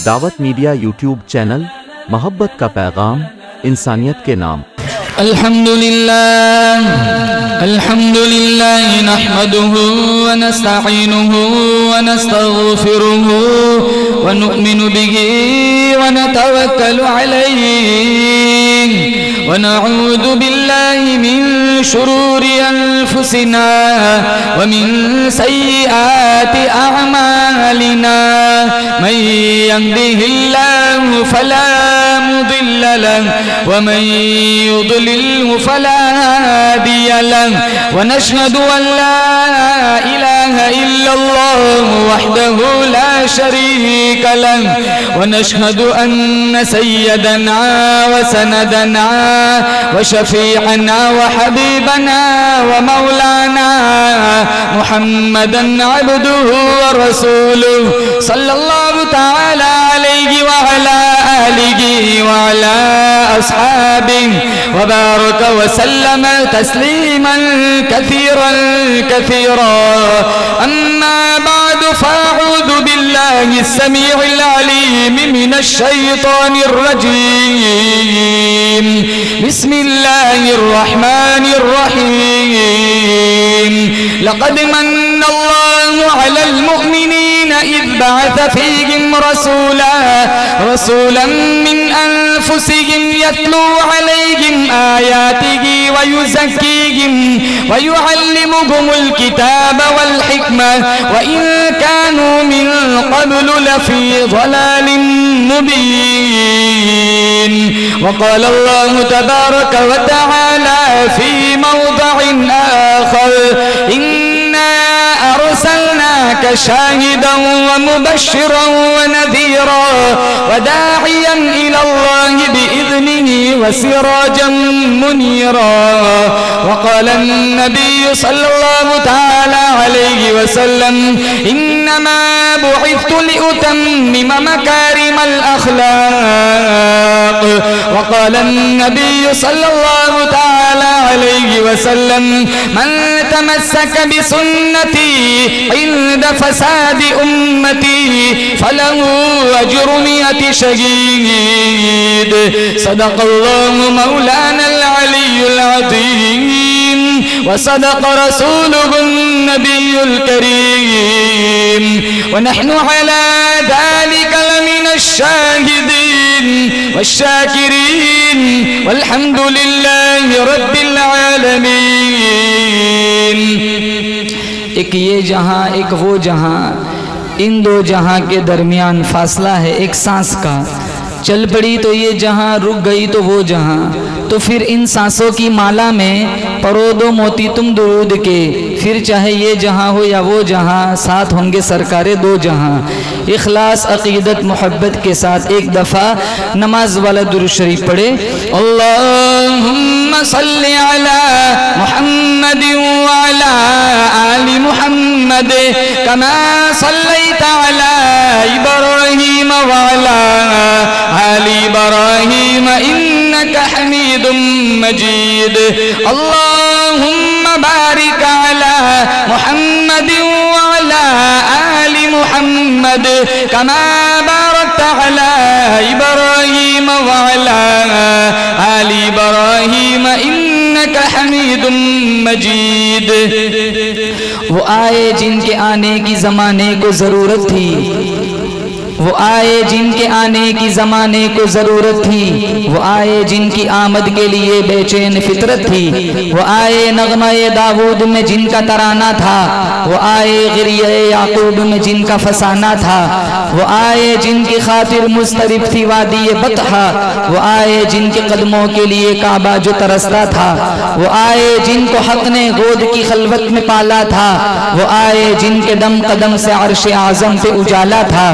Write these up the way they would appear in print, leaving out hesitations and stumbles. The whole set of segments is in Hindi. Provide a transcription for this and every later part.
दावत मीडिया यूट्यूब चैनल, मोहब्बत का पैगाम, इंसानियत के नाम। अल्हम्दुलिल्लाह नहमदुहु व नस्तईनुहु व नस्तगफिरुहु व नु'मिनु बिही व नतवक्कलु अलैहि व नऊज़ु बिल्लाहि मिन शुरूरि अनफुसिना व मिन सय्यिआति अअमालिना मन यहदिहिल्लाहु फला मुदिल्ल लहु व मन युद्लिल्हु फला हादिय लहु व नशहदु अन ला इलाहा इल्लल्लाह वहदहु ला शरीक लहु व नशहदु अन्न सय्यदना व सनदना व शफीअना व हबीबना व मौलाना मुहम्मदन अब्दुहु व रसूलुहु सल्लल्लाहु तआला अलैहि व अला आलिहि व अला अस्हाबिहि व बारक व सल्लम तस्लीमन कसीरन कसीरा। अम्मा बाद फ़अऊज़ु बिल्लाहि अस्समीइल अलीम मिनश शैतानिर रजीम। बिस्मिल्लाहिर रहमानिर रहीम। लक़द मन्नल्लाहु अलल मुअमिनीना इज़ बअथ फ़ीहिम रसूलन मिन अनफुसिहिम यत्लू अलैहिम आयातिहि व युज़क्कीहिम व युअल्लिमुहुमुल किताब वल हिकमह व इन कानू मिन क़ब्लु लफ़ी ज़लालिम मुबीन। व क़ाल अल्लाहु तबारक व तआला फ़ी मौज़िइन आख़र इन्ना अर्सलनाक शाहिदन व मुबश्शिरन व नज़ीरा व दाइयन इलल्लाहि बिइज़निहि व सिराजन मुनीरा। व क़ाल अन्नबिय्यु सल्लल्लाहु तआला अलैहि व सल्लम इन्नमा बुइस्तु लिउतम्मिम मकारिमल अख़लाक़। व क़ाल अन्नबिय्यु सल्लल्लाहु तआला अलैहि व सल्लम मन तमस्सक बिसुन्नती इंद फसादी उम्मती फलहु अज्रु मिअति शहीद। सदक़ल्लाहु मौलानल अलियुल अज़ीम व सदक़ रसूलुहुन नबियुल करीम व नहनु अला ज़ालिका लमिनश शाहिदीन वश्शाकिरीन वल्हम्दुलिल्लाहि रब्बिल आलमीन। एक ये जहां एक वो जहां, इन दो जहां के दरमियान फासला है एक सांस का। चल पड़ी तो ये जहां, रुक गई तो वो जहां। तो फिर इन सांसों की माला में परो दो मोती तुम दुरूद के, फिर चाहे ये जहां हो या वो जहां, साथ होंगे सरकारे दो जहां। इखलास अकीदत मोहब्बत के साथ एक दफ़ा नमाज वाला दुरूद शरीफ पढ़े। अल्लाहुम्मा सल्ली अला मुहम्मद व अला आलि मुहम्मद कमा सल्लैता अला इब्राहीम व अला आलि इब्राहीम इन्नका हमीदुम मजीद। अल्लाहुम्मा बारिक अला मुहम्मद व अला आलि मुहम्मद कमा बारकता अला इब्राहीम व अला आलि इब्राहीम इन्नका हमीदुम मजीद। वो आए जिनके आने की ज़माने को ज़रूरत थी, वो आए जिनके आने की ज़माने को ज़रूरत थी, वो आए जिनकी आमद के लिए बेचैन फितरत थी, वो आए नग़्मा-ए दाऊद में जिनका तराना था, वो आए गिरिया-ए याकूब में जिनका फसाना था, वो आए जिनकी खातिर मुस्तरिब थी वादी-ए बतहा, वो आए जिनके कदमों के लिए काबा जो तरसता था, वो आए जिनको हक़ ने गोद की खलवत में पाला था, वो आए जिनके दम कदम से अर्श-ए आज़म पे उजाला था।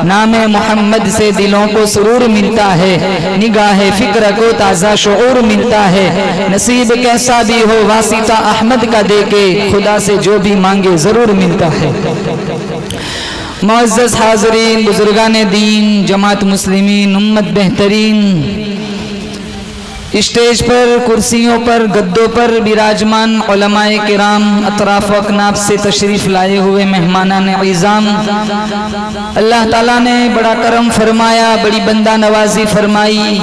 नामे मोहम्मद से दिलों को सुरूर मिलता है, निगाहे फिक्र को ताज़ा शऊर मिलता है। नसीब कैसा भी हो वासिता अहमद का देके, खुदा से जो भी मांगे ज़रूर मिलता है। मुअज़्ज़ज़ हाज़रीन, बुजुर्गान दीन, जमात मुस्लिमीन, उम्मत बेहतरीन, स्टेज पर, कुर्सियों पर, गद्दों पर विराजमान उलमाए किराम, अतराफ अकनाफ से तशरीफ लाए हुए मेहमानान इज़ाम, अल्लाह ताला ने बड़ा करम फरमाया, बड़ी बंदा नवाजी फरमाई।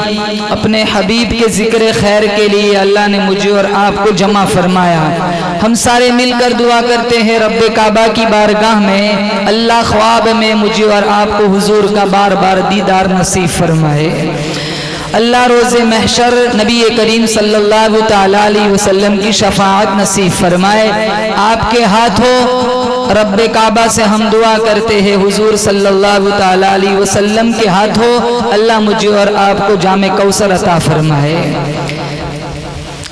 अपने हबीब के जिक्र खैर के लिए अल्लाह ने मुझे और आपको जमा फरमाया। हम सारे मिलकर दुआ करते हैं रब्बे काबा की बारगाह में अल्लाह ख्वाब में मुझे और आपको हुजूर का बार बार दीदार नसीब फरमाए। अल्लाह रोज़े महशर नबी करीम सल्लल्लाहु तआला अलैहि वसल्लम की शफाअत नसीब फरमाए। आपके हाथों रब्बे काबा से हम दुआ करते हैं हुजूर सल्लल्लाहु तआला अलैहि वसल्लम के हाथों अल्लाह मुझे और आपको जामे कौसर अता फरमाए।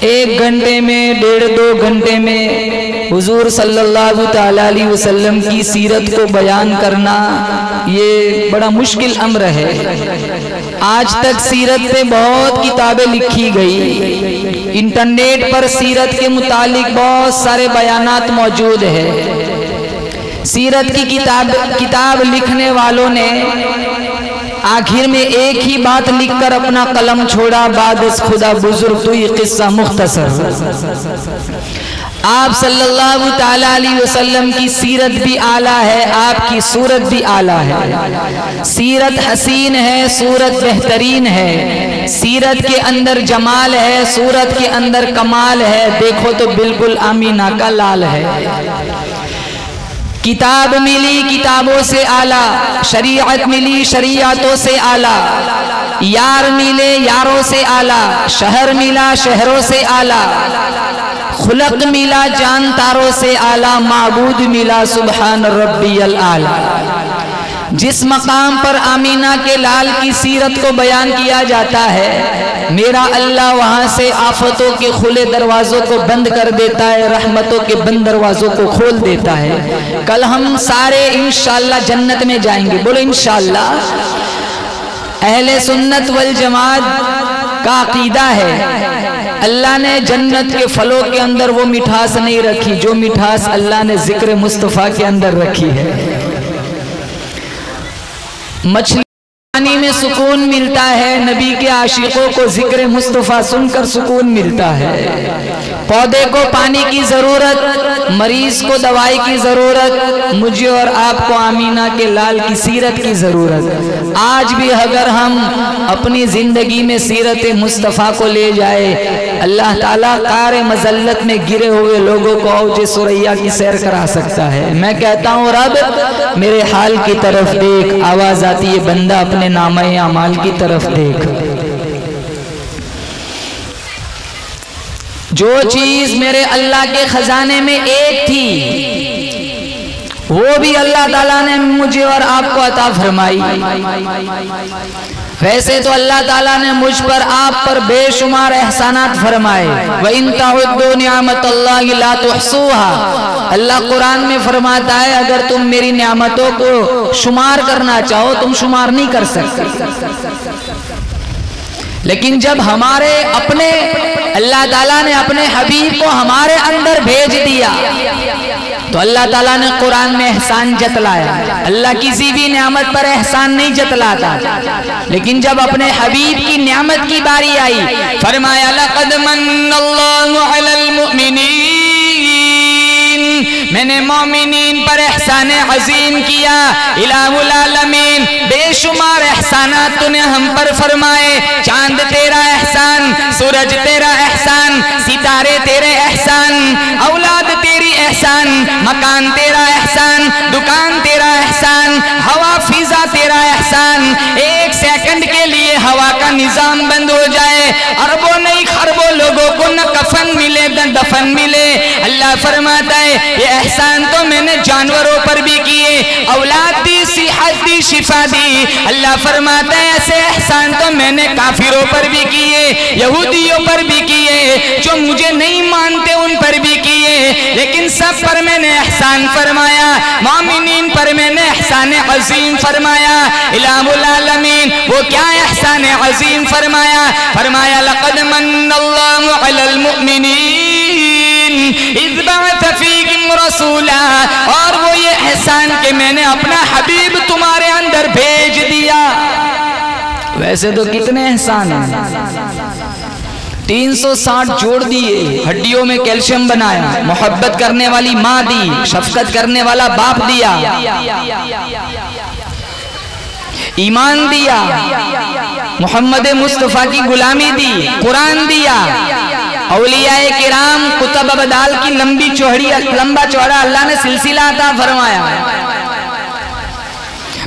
1 घंटे में, 1.5-2 घंटे में हुजूर सल्लल्लाहु तआला अलैहि वसल्लम की सीरत को बयान करना ये बड़ा मुश्किल अम्र है। आज तक सीरत पे बहुत किताबें लिखी गई, इंटरनेट पर सीरत के मुतालिक बहुत सारे बयानात मौजूद है। सीरत की किताब लिखने वालों ने आखिर में एक ही बात लिखकर अपना कलम छोड़ा, बादस खुदा बुजुर्ग तो ये किस्सा मुख्तसर। आप सल्लल्लाहु ताला अलैहि वसल्लम की सीरत भी आला है, आपकी सूरत भी आला है। सीरत हसीन है, सूरत बेहतरीन है। सीरत के अंदर जमाल है, सूरत के अंदर कमाल है। देखो तो बिल्कुल आमीना का लाल है। किताब मिली किताबों से आला, शरीयत मिली शरीयतों से आला, यार मिले यारों से आला, शहर मिला शहरों से आला, खुलक मिला जान तारों से आला, माबूद मिला सुबहान रब्बियल आला। जिस मकाम पर आमीना के लाल की सीरत को बयान किया जाता है, मेरा अल्लाह वहाँ से आफतों के खुले दरवाज़ों को बंद कर देता है, रहमतों के बंद दरवाज़ों को खोल देता है। कल हम सारे इंशाअल्लाह जन्नत में जाएंगे, बोलो इंशाअल्लाह। अहले सुन्नत वल जमात का अकीदा है, अल्लाह ने जन्नत के फलों के अंदर वो मिठास नहीं रखी जो मिठास अल्लाह ने जिक्र मुस्तफ़ा के अंदर रखी है। मछली पानी में सुकून मिलता है, नबी के आशिकों को जिक्र मुस्तफ़ा सुनकर सुकून मिलता है। पौधे को पानी की ज़रूरत, मरीज को दवाई की ज़रूरत, मुझे और आपको आमीना के लाल की सीरत की ज़रूरत। आज भी अगर हम अपनी ज़िंदगी में सीरत मुस्तफ़ा को ले जाए, अल्लाह ताला कार मज़ल्लत में गिरे हुए लोगों को औजे सुरैया की सैर करा सकता है। मैं कहता हूँ रब मेरे हाल की तरफ देख, आवाज़ आती है बंदा अपने नामे अमाल की तरफ देख। जो चीज मेरे अल्लाह के खजाने में एक थी, वो भी अल्लाह ताला ने मुझे और आपको अता फरमाई। वैसे तो अल्लाह ताला ने मुझ पर आप पर बेशुमार एहसानात फरमाए। व इन तउद्दू निअमतल्लाहि ला तुहसूहा, अल्लाह कुरान में फरमाता है अगर तुम मेरी नियामतों को शुमार करना चाहो तुम शुमार नहीं कर सकते। लेकिन जब हमारे अपने अल्लाह ताला ने अपने हबीब को हमारे अंदर भेज दिया तो अल्लाह ताला ने कुरान में एहसान जतलाया। अल्लाह किसी भी नियामत पर एहसान नहीं जतलाता, लेकिन जब अपने हबीब की नियामत की बारी आई फरमाया लक़द मन्नल्लाहु अलल मुमिनीन, मैंने मोमिनीन पर एहसान अजीम किया। इलाहुल आलमीन, बेशुमार एहसानात तूने हम पर फरमाए। चांद तेरा एहसान, सूरज तेरा एहसान, सितारे तेरे एहसान, औलाद तेरी एहसान, मकान तेरा एहसान, दुकान तेरा एहसान, हवा फिजा तेरा एहसान। एक सेकंड के लिए हवा का निजाम बंद हो जाए, अरबों नहीं खरबों लोगों को न कफन मिले न दफन मिले। अल्लाह फरमाता है ये एहसान तो मैंने जानवरों पर भी किए, औलाद दी, सेहत दी, शिफा दी। अल्लाह फरमाता है ऐसे एहसान तो मैंने काफिरों पर भी किए, यहूदियों पर भी किए, जो मुझे नहीं मानते उन पर भी किए, लेकिन सब पर मैंने एहसान फरमाया। मोमिनीन पर मैंने एहसान अजीम फरमाया। इलाहुल आलमीन, वो क्या एहसान अजीम फरमाया? फरमाया लक़द मन्नल्लाहु अलल मुमिनीन इज़ बअथ फ़ीहिम रसूला, और वो ये एहसान कि मैंने अपना हबीब तुम्हारे अंदर भेज दिया। वैसे तो कितने एहसान हैं, 360 जोड़ दिए, हड्डियों में कैल्शियम बनाया, मोहब्बत करने वाली माँ दी, शफकत करने वाला बाप दिया, ईमान दिया, मोहम्मद मुस्तफ़ा की गुलामी दी, कुरान दिया, औलियाए किराम कुतब अबदाल की लंबा चौड़ा अल्लाह ने सिलसिला अता फरमाया।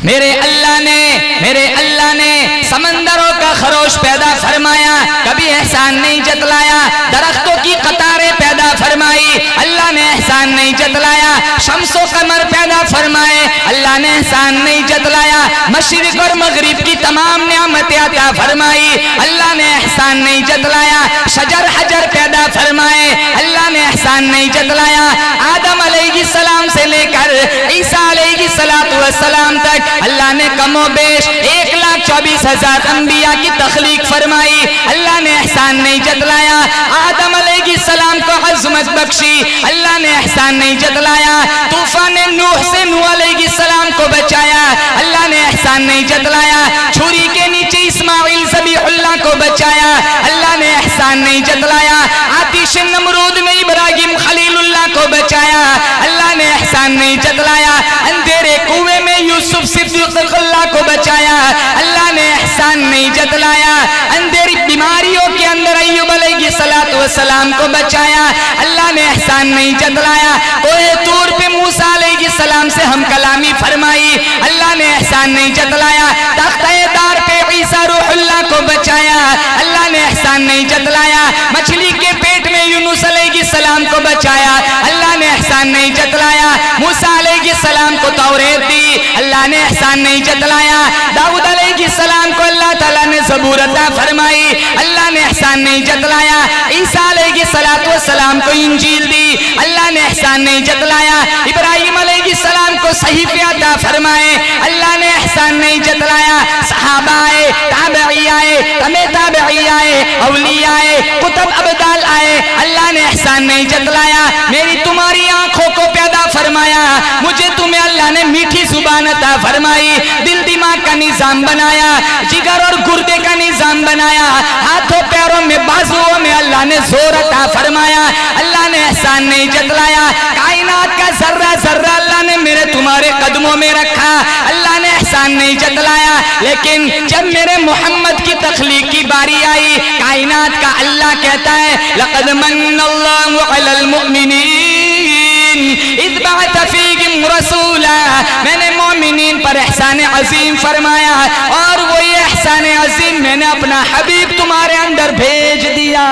मेरे अल्लाह ने समंदरों का खरोश पैदा फरमाया, कभी एहसान नहीं जतलाया। दरख्तों की कतारें पैदा फरमाई, अल्लाह ने एहसान नहीं जतलाया। शम्सो कमर पैदा फरमाए, अल्लाह ने एहसान नहीं जतलाया। मशरिक और मगरिब की तमाम नियामतें अता फरमाई, अल्लाह ने एहसान नहीं जतलाया। शजर हजर पैदा फरमाए, अल्लाह ने एहसान नहीं जतलाया। आदम अलैहिस्सलाम से लेकर ईसा अलैहिस्सलाम तक अल्लाह ने कमो बेश 1,24,000 अंबिया की तख्लीक फरमाई, अल्लाह ने एहसान नहीं जतलाया। आदम अलैहिस्सलाम को अज़मत बख्शी, अल्लाह ने एहसान नहीं जतलाया। तूफान नूह से नूह अलैहिस्सलाम को बचाया, अल्लाह ने एहसान नहीं जतलाया। छुरी के नीचे इस्माइल ज़बीहुल्लाह को बचाया, अल्लाह ने एहसान नहीं जतलाया। आतिश नमरूद में इब्राहिम खलीलुल्लाह को बचाया, अल्लाह ने एहसान नहीं जतलाया। अंधेरे कुएं में यूसुफ सिद्दीक़ुल्लाह को बचाया, अल्लाह ने एहसान नहीं जतलाया। अंधेरी बीमारियों के अंदर अय्यूब अलैहिस्सलाम को बचाया, अल्लाह ने एहसान नहीं जतलाया। कोहे तूर पे मूसा अलैहिस्सलाम से हम कलामी फरमाई, अल्लाह ने एहसान नहीं जतलाया। तख्ते दार पे ईसा रूहुल्लाह को बचाया, अल्लाह ने एहसान नहीं जतलाया। मछली के पेट में यूनुस अलैहिस्सलाम को बचाया, अल्लाह ने एहसान नहीं जतलाया। मूसा अलैहिस्सलाम को तौरेत दी, अल्लाह ने एहसान नहीं जतलाया। दाऊद अलैहिस्सलाम को अल्लाह ताला ने ज़बूर अता फरमाई, अल्लाह ने एहसान नहीं जतलाया। ईसा अलैहिस्सलाम को इंजील दी, अल्लाह ने एहसान नहीं जतलाया। इब्राहिम अलैहिस्सलाम को सहीफ़े अता फरमाए, अल्लाह ने एहसान नहीं जतलाया। सहाबा आए, ताबई आए, तमे ताबई आए, औलिया आए, कुतुब अबदाल आए, अल्लाह ने एहसान नहीं जतलाया। मेरी तुम्हारी आंखों को पैदा फरमाया, मुझे तुम्हें अल्लाह ने मीठी जुबान अता फरमाई, दिल दिमाग का निजाम बनाया, जिगर और गुर्दे का निजाम बनाया, हाथों पैरों में बाजुओं में अल्लाह ने जोर अता फरमाया, अल्लाह ने एहसान नहीं जतलाया। कायनात का जर्रा जर्रा अल्लाह ने मेरे तुम्हारे कदमों में रखा, अल्लाह ने एहसान नहीं जतलाया। लेकिन जब मेरे मोहम्मद की तख्लीक की बारी आई, कायनात का अल्लाह कहता है, लक़द मन्नल्लाहु अलल मुमिनीन इज़ बअथ फ़ीहिम रसूला, मैंने मोमिनीन पर एहसान अजीम फरमाया, और वो ये एहसान अजीम मैंने अपना हबीब तुम्हारे अंदर भेज दिया।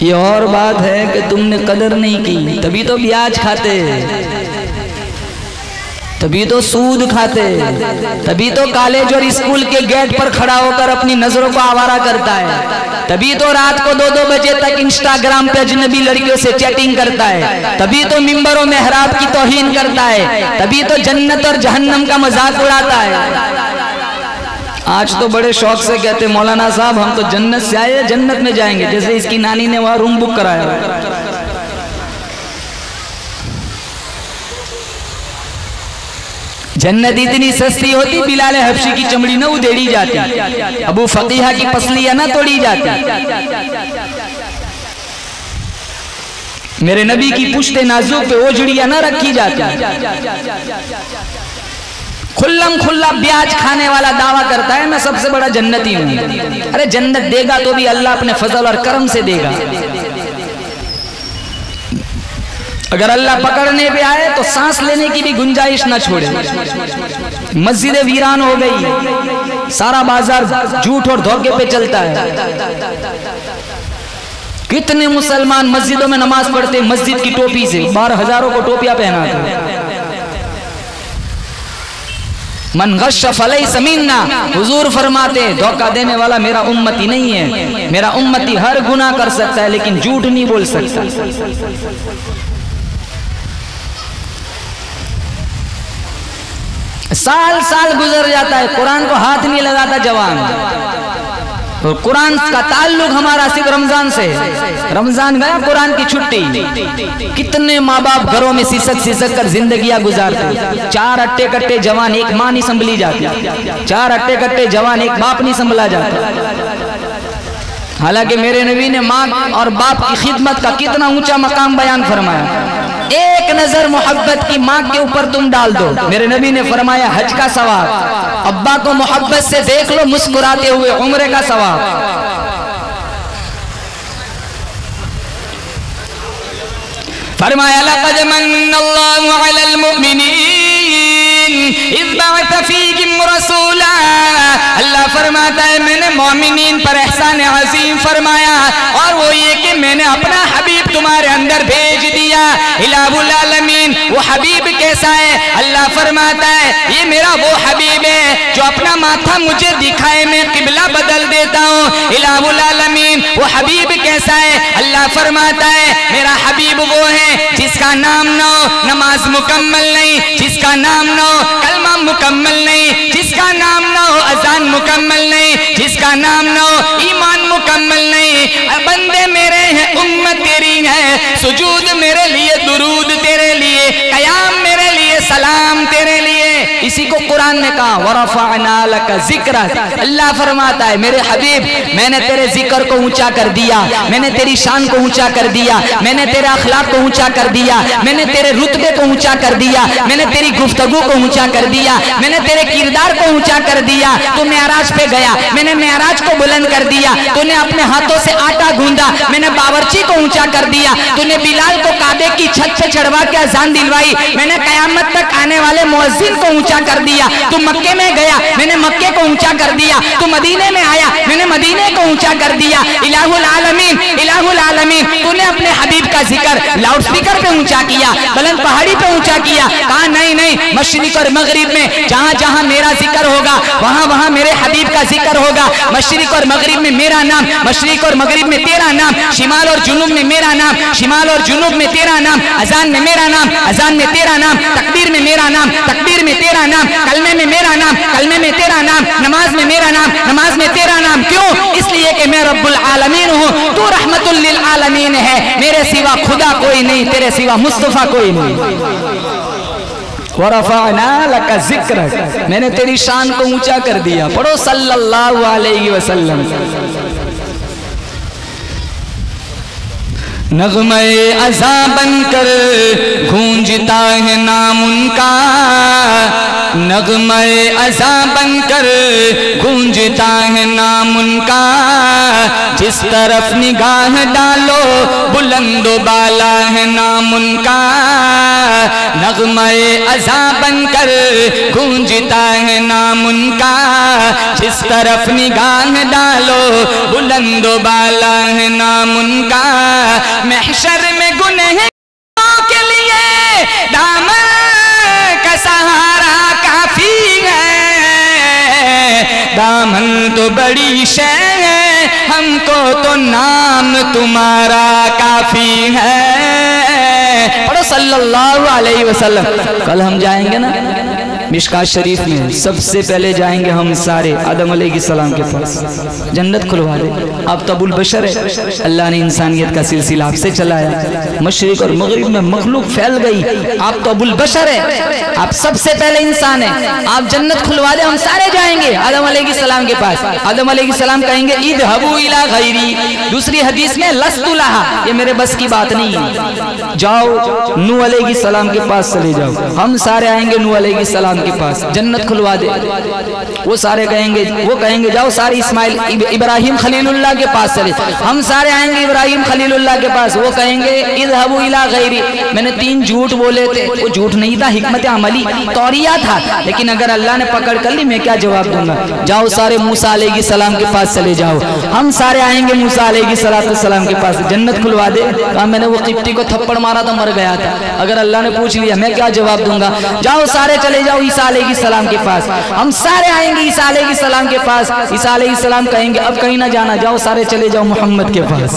ये और बात है कि तुमने कदर नहीं की, तभी तो ब्याज खाते, तभी तो सूद खाते, तभी तो कॉलेज और स्कूल के गेट पर खड़ा होकर अपनी नजरों को आवारा करता है, तभी तो रात को 2-2 बजे तक इंस्टाग्राम पे अजनबी लड़कियों से चैटिंग करता है, तभी तो मिंबर और मेहराब की तौहीन करता है, तभी तो जन्नत और जहन्नम का मजाक उड़ाता है। आज तो बड़े शौक से कहते मौलाना साहब हम तो जन्नत से आए, जन्नत में जाएंगे, जैसे इसकी नानी ने वहां रूम बुक कराया। जन्नत इतनी सस्ती होती, बिलाल हबशी की चमड़ी न उधेड़ी जाती, अबू फकीहा की पसलियां न तोड़ी जाती, मेरे नबी की पुश्ते नाजुक पे ओजड़ियां न रखी जाती। खुल्लम खुल्ला ब्याज खाने वाला दावा करता है मैं सबसे बड़ा जन्नती हूं। अरे जन्नत देगा तो भी अल्लाह अपने फजल और करम से देगा। अगर अल्लाह पकड़ने पे आए तो सांस लेने की भी गुंजाइश ना छोड़े। मस्जिदें वीरान हो गई, सारा बाजार झूठ और धोखे पे चलता है। कितने मुसलमान मस्जिदों में नमाज पढ़ते मस्जिद की टोपी से, 12,000 को टोपियां पहनाते। मन गश्श फलैस मिन्ना, हुजूर फरमाते धोखा देने वाला मेरा उम्मती नहीं है। मेरा उम्मती हर गुनाह कर सकता है लेकिन झूठ नहीं बोल सकता। साल साल गुजर जाता है, कुरान को हाथ नहीं लगाता जवान, और कुरान का ताल्लुक हमारा सिर्फ रमजान से है। रमजान गया कुरान की छुट्टी। कितने माँ बाप घरों में सिसक कर जिंदगियां गुजारते। 4 अट्टे कट्टे जवान, एक माँ नहीं संभली जाती। 4 अट्टे कट्टे जवान, एक बाप नहीं संभला जाता। हालांकि मेरे नबी ने माँ और बाप की खिदमत का कितना ऊंचा मकाम बयान फरमाया। एक नजर मोहब्बत की माँ के ऊपर तुम डाल दो, मेरे नबी ने फरमाया हज का सवाब। अब्बा को मोहब्बत से देख लो मुस्कुराते हुए, उम्र का सवाब। फरमाया लक़द मन्नल्लाहु अलल मुमिनीन इज़ बअथ फ़ीहिम रसूला। अल्लाह फरमाता है मैंने मोमिनीन पर एहसान अज़ीम फरमाया, और वो ये कि मैंने अपना हबीब तुम्हारे अंदर भेज दिया। इलाहुल आलमीन, वो हबीब कैसा है? अल्लाह फरमाता है ये मेरा वो हबीब है जो अपना माथा मुझे दिखाए मैं किबला बदल देता हूँ। इलाहुल आलमीन, वो हबीब कैसा है? अल्लाह फरमाता है मेरा हबीब वो है जिसका नाम न हो नमाज मुकम्मल नहीं, जिसका नाम न हो कलमा मुकम्मल नहीं, जिसका नाम न हो अजान मुकम्मल नहीं, जिसका नाम न हो ईमान मुकम्मल नहीं। बंदे मेरे हैं, उम्मत तेरी है, सुजूद मेरे लिए, दुरूद तेरे लिए, कयाम मेरे लिए, सलाम तेरे लिए। इसी को कुरान ने कहा वरफ़अना लका ज़िक्रक। अल्लाह फरमाता है मेरे हबीब मैंने तेरे जिक्र को ऊंचा कर दिया, मैंने तेरी शान को ऊंचा कर दिया, मैंने तेरे अखलाक को ऊंचा कर दिया, मैंने तेरे रुतबे को ऊंचा कर दिया, मैंने तेरी गुफ्तगू को ऊंचा कर दिया, मैंने तेरे किरदार को ऊंचा कर दिया। तू मेराज पे गया, मैंने मेराज को बुलंद कर दिया। तूने अपने हाथों से आटा गूंदा, मैंने बावर्ची को ऊंचा कर दिया। तूने बिलाल को काबे की छत पे चढ़वा के अजान दिलवाई, मैंने कयामत तक आने वाले मुअज्जिन को ऊंचा कर दिया। तू मक्के में गया, मैंने मक्के को ऊंचा कर दिया। तू मदीने में आया, मैंने मदीने को ऊंचा कर दिया। इलाहुल आलमीन, इलाहुल आलमीन, तूने अपने हबीब का जिक्र लाउड स्पीकर पे ऊंचा किया, बुलंद पहाड़ी पे ऊंचा किया। कहा नहीं नहीं, मशरिक और मगरिब में जहां जहां मेरा जिक्र होगा वहां वहां मेरे हबीब का जिक्र होगा। मशरिक और मगरिब में मेरा नाम, मशरिक और मगरिब में तेरा नाम, शिमाल और जुनूब में मेरा नाम, शिमाल और जुनूब में तेरा नाम, अजान में मेरा नाम, अजान में तेरा नाम, तकबीर में मेरा नाम, तकबीर में तेरा नाम, कलमे में मेरा नाम, कलमे में तेरा नाम, नमाज में मेरा नाम, नमाज में तेरा नाम। क्यों? इसलिए कि मैं रब्बुल आलमीन हूँ, तू रहमतुल लिल आलमीन है। मेरे सिवा खुदा कोई नहीं, तेरे सिवा मुस्तफा कोई नहीं। वरफ़अना लका ज़िक्रक, मैंने तेरी शान को ऊंचा कर दिया। पढ़ो सल्लल्लाहु अलैहि वसल्लम। नग़्मे अज़ा बनकर गूंजता है नाम उनका, नग़्मे अज़ा बनकर गूंजता है नाम उनका। जिस तरफ निगाह डालो बुलंदो बाला है नाम उनका। नग़्मे अज़ा बनकर गूंजता है नाम उनका। जिस तरफ निगाह डालो बुलंदो बाला है नाम उनका। महशर में गुनहगारों के लिए दामन का सहारा काफी है। दामन तो बड़ी शै है, हमको तो नाम तुम्हारा काफी है। पढ़ो सल्लल्लाहु अलैहि वसल्लम। कल हम जाएंगे ना मिशकात शरीफ में, सबसे पहले जाएंगे हम सारे आदम अलैहिस्सलाम के पास, जन्नत खुलवा दे। आप तो अबुल बशर है, अल्लाह ने इंसानियत का सिलसिला आपसे चलाया। मशरिक और मगरिब में मखलूक फैल गई, आप तो अबुल बशर है, आप सबसे पहले इंसान है। आप जन्नत खुलवा दे, हम सारे जाएंगे आदम अलैहिस्सलाम के पास। आदम अलैहिस्सलाम कहेंगे इज़हबू इला गैरी। दूसरी हदीस में लस्तु लहा, ये मेरे बस की बात नहीं है, जाओ नूह अलैहिस्सलाम के पास चले जाओ। हम सारे आएंगे नूह अलैहिस्सलाम के पास, जन्नत खुलवा दे। वो सारे कहेंगे, वो कहेंगे जाओ सारे इस्माइल इब्राहिम खलीलुल्लाह के पास चले। हम सारे आएंगे इब्राहिम खलीलुल्लाह के पास, वो कहेंगे इज़हबू इला गैरी। मैंने 3 झूठ बोले थे, वो झूठ नहीं था, हिकमत अमली तौरिया था। लेकिन अगर अल्लाह ने पकड़ कर ली मैं क्या जवाब दूंगा? जाओ सारे मूसा अलैहिस्सलाम के पास चले जाओ। हम सारे आएंगे मूसा अलैहिस्सलाम के पास, जन्नत खुलवा दे। कहा मैंने वो किप्ती को थप्पड़ मारा था, मर गया था। अगर अल्लाह ने पूछ लिया मैं क्या जवाब दूंगा? जाओ सारे चले जाओ ईसा अलैहिस्सलाम के पास, हम सारे आएंगे ईसा अलैहिस्सलाम के पास। ईसा अलैहिस्सलाम कहेंगे अब कहीं ना जाना, जाओ सारे चले जाओ मोहम्मद के पास।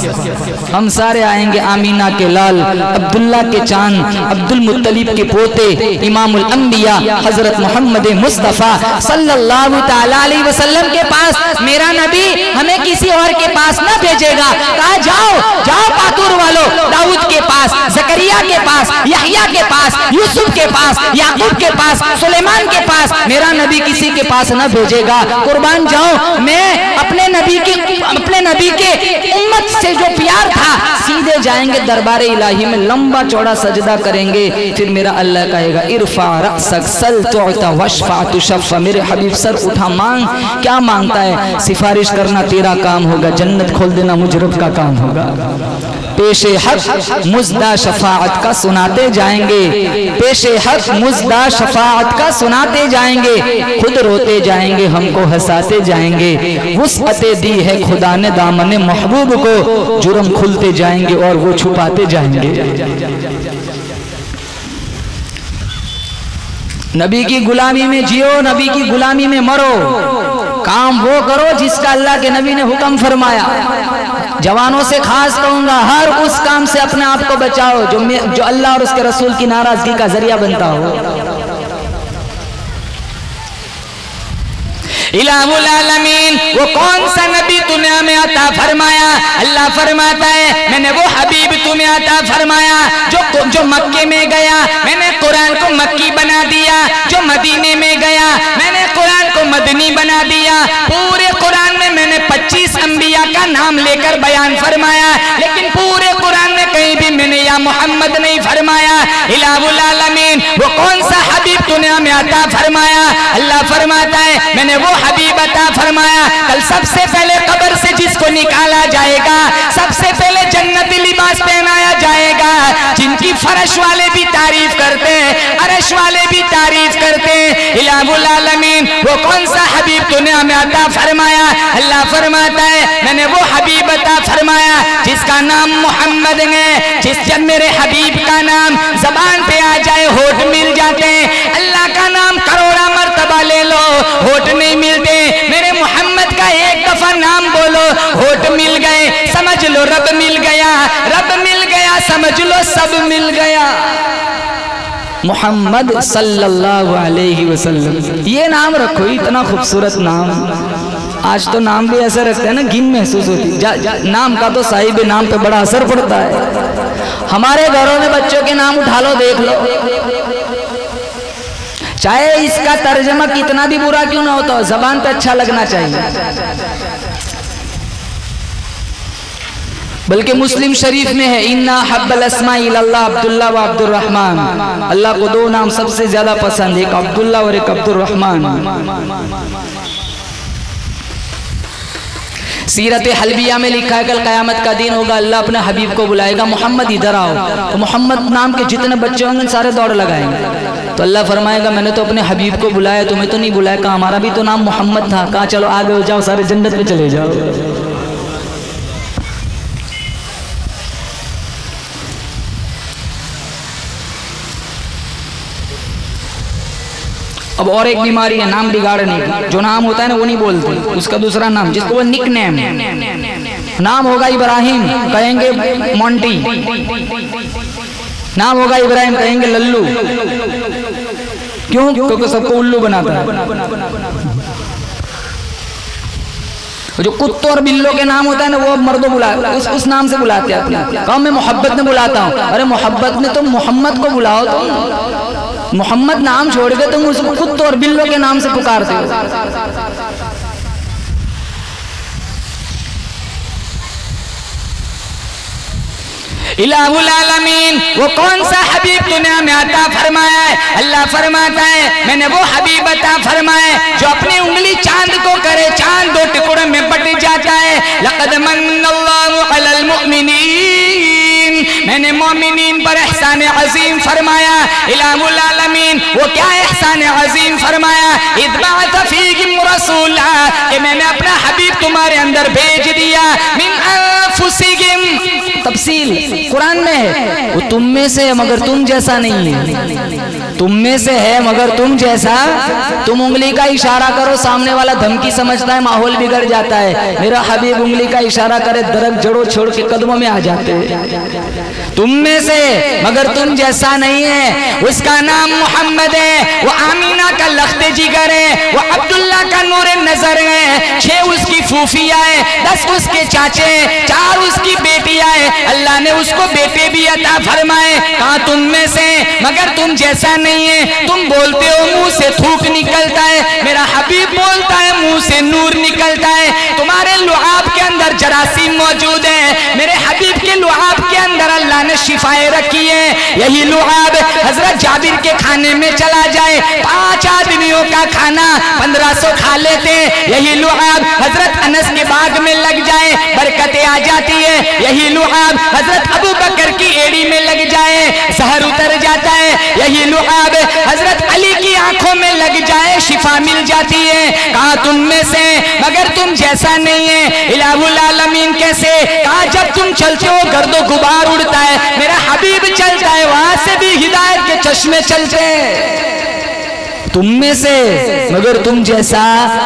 हम सारे आएंगे आमीना के लाल, अब्दुल्ला के चांद, अब्दुल मुत्तलिब के पोते, इमामुल अंबिया हजरत मोहम्मद मुस्तफ़ा सल्लल्लाहु तआला अलैहि वसल्लम के पास। मेरा नबी हमें किसी और के पास ना भेजेगा। कहा जाओ जाओ पातूर वालों, दाऊद के पास, जकरिया के पास, यहया के पास, यूसुफ के पास, याकूब के पास, सुलेमान के पास। मेरा नबी किसी के पास ना भेजेगा। कुर्बान जाऊं मैं अपने नबी के उम्मत से जो प्यार था, सीधे जाएंगे दरबार इलाही में, लंबा चौड़ा सजदा करेंगे। फिर मेरा अल्लाह कहेगा इरफा रअसक सल तुअता वशफा तुशफ़ा। मेरे हबीब सर उठा, मांग। क्या मांगता है? सिफारिश करना तेरा काम होगा, जन्नत खोल देना मुजरब का काम होगा। पेशे हक मुज़दा शफाअत का सुनाते जाएंगे, पेशे हक मुज़दा शफाअत का सुनाते जाएंगे। खुद रोते जाएंगे, हमको हंसाते जाएंगे। वुसअते दी है खुदा ने दामन महबूब को, जुर्म खुलते जाएंगे और वो छुपाते जाएंगे। नबी की गुलामी में जियो, नबी की गुलामी में मरो। काम वो करो जिसका अल्लाह के नबी ने हुक्म फरमाया। जवानों से खास कहूंगा, हर उस काम से अपने आप को बचाओ जो अल्लाह और उसके रसूल की नाराजगी का जरिया बनता हो। इलाहुल आलमीन, वो कौन सा नबी तुम्हें हमें अता फरमाया? अल्लाह फरमाता है मैंने वो हबीब तुम्हें अता फरमाया जो मक्के में गया, मैंने कुरान को मक्की बना दिया। जो मदीने में गया, मैंने कुरान को मदनी बना दिया। पूरे कुरान में मैंने 25 अंबिया का नाम लेकर बयान फरमाया, लेकिन पूरे कुरान में कहीं भी मैंने या मोहम्मद नहीं फरमाया। इलाहुल आलमीन, वो कौन सा हबीब तूने हमें अता फरमाया? अल्लाह फरमाता है मैंने वो हबीब अता फरमाया। कल सबसे पहले कब्र से जिसको निकाला जाएगा, सबसे पहले जन्नती लिबास पहनाया जाएगा, जिनकी फर्श वाले भी तारीफ करते हैं, अर्श वाले भी तारीफ करते हैं। इलाहुल आलमीन, वो कौन सा हबीब तूने हमें अता फरमाया? अल्लाह फरमाता है मैंने वो हबीब अता फरमाया जिसका नाम मोहम्मद है। जब मेरे हबीब का नाम जबान पे आ जाए, होठ मिल जाते हैं। अल्लाह का नाम करोड़ा मर्तबा ले लो, होठ नहीं मिलते। मेरे मोहम्मद का एक दफा नाम बोलो, होठ मिल गए, समझ लो रब मिल गया। रब मिल गया, समझ लो सब मिल गया। मोहम्मद सल्लल्लाहु अलैहि वसल्लम, ये नाम रखो, इतना खूबसूरत नाम। आज तो नाम भी ऐसा रखते हैं ना, घिन महसूस होती। नाम का तो साहिब नाम पे बड़ा असर पड़ता है। हमारे घरों में बच्चों के नाम उठा लो, देख लो, चाहे इसका तर्जमा कितना भी बुरा क्यों ना होता हो, जबान पे अच्छा लगना चाहिए। बल्कि मुस्लिम शरीफ में है इन्ना हब्बल अस्मा इल्लाह अब्दुल्ला व अब्दुर्रहमान। अल्लाह को दो नाम सबसे ज्यादा पसंद, एक अब्दुल्ला और एक अब्दुर्रहमान। सीरत हलबिया में लिखा है कल क़यामत का दिन होगा, अल्लाह अपने हबीब को बुलाएगा, मोहम्मद इधर आओ। तो मोहम्मद नाम के जितने बच्चे होंगे सारे दौड़ लगाएंगे। तो अल्लाह फरमाएगा मैंने तो अपने हबीब को बुलाया, तुम्हें तो नहीं बुलाया। कहा हमारा भी तो नाम मोहम्मद था। कहा चलो आगे हो जाओ, सारे जन्नत में चले जाओ। अब और एक बीमारी है नाम बिगाड़ने की। जो नाम होता है ना वो नहीं बोलते, उसका दूसरा नाम जिसको वो निक नेम। नाम होगा इब्राहिम, कहेंगे मोंटी। नाम होगा इब्राहिम, कहेंगे लल्लू। क्यों? क्योंकि सबको उल्लू बनाता है। जो कुत्तों और बिल्लों के नाम होता है ना वो मर्दों उस नाम से बुलाते हैं। कम मैं मोहब्बत में बुलाता हूँ। अरे मोहब्बत में तुम मोहम्मद को बुलाओ, तो मोहम्मद नाम छोड़ के तुम उसको कुत्तों और बिल्लों के नाम से पुकारते हो। इलाहुल आलमीन, वो कौन सा हबीब तूने हमें अता फरमाया है? अल्लाह फरमाता है मैंने वो हबीब अता फरमाया जो अपनी उंगली चांद को करे, चांद दो टुकड़ों में बट जाता है। लक़द मन्नल्लाहु अलल मुअमिनीन, मैंने मोमिनीन पर एहसान अजीम फरमाया। इलाहुल आलमीन, वो क्या एहसान अजीम फरमाया? इज़ बअथ फ़ीहिम रसूला, कि मैंने अपना हबीब तुम्हारे अंदर भेज दिया। मिन अनफुसिहिम, तफसील कुरान में है। वो तुम में से है मगर तुम जैसा नहीं है, तुम में से है मगर तुम जैसा। तुम उंगली का इशारा करो, सामने वाला धमकी समझता है, माहौल बिगड़ जाता है। मेरा हबीब उंगली का इशारा करे, दरख्त जड़ों छोड़ के कदमों में आ जाते हैं। तुम में से मगर तुम जैसा नहीं है। उसका नाम मोहम्मद है, वो आमीना का लख्ते जिगर है, वो अब्दुल्ला का नूर नजर है। 6 उसकी फूफिया है, 10 उसके चाचे, 4 उसकी बेटियां है। अल्लाह ने उसको बेटे भी अता फरमाए। कहा तुम में से मगर तुम जैसा नहीं है। तुम बोलते हो मुंह से थूक निकलता है, मेरा हबीब बोलता है मुंह से नूर निकलता है। तुम्हारे लुआब के अंदर जरासीम मौजूद है, मेरे हबीब के लुआब के अंदर अल्लाह ने शिफाएं रखी है। यही लुआब हजरत जाबिर के खाने में चला जाए, 5 आदमियों का खाना 1500 खा लेते। यही लुआब हजरत अनस के बाग में लग जाए, बरकतें आ जाती है। यही लुआब हजरत अबू बकर की एड़ी में लग जाए, जहर उतर जाता है। यही लुआब हजरत अली की आंखों में लग जाए, शिफा मिल जाती है। कहा तुम में से मगर तुम जैसा नहीं है। इलाहुल आलमीन कैसे? कहा जब तुम चलते हो गर्दो गुबार उड़ता है, मेरा हबीब चलता है वहां से भी हिदायत के चश्मे चलते हैं। तुम में से मगर तुम जैसा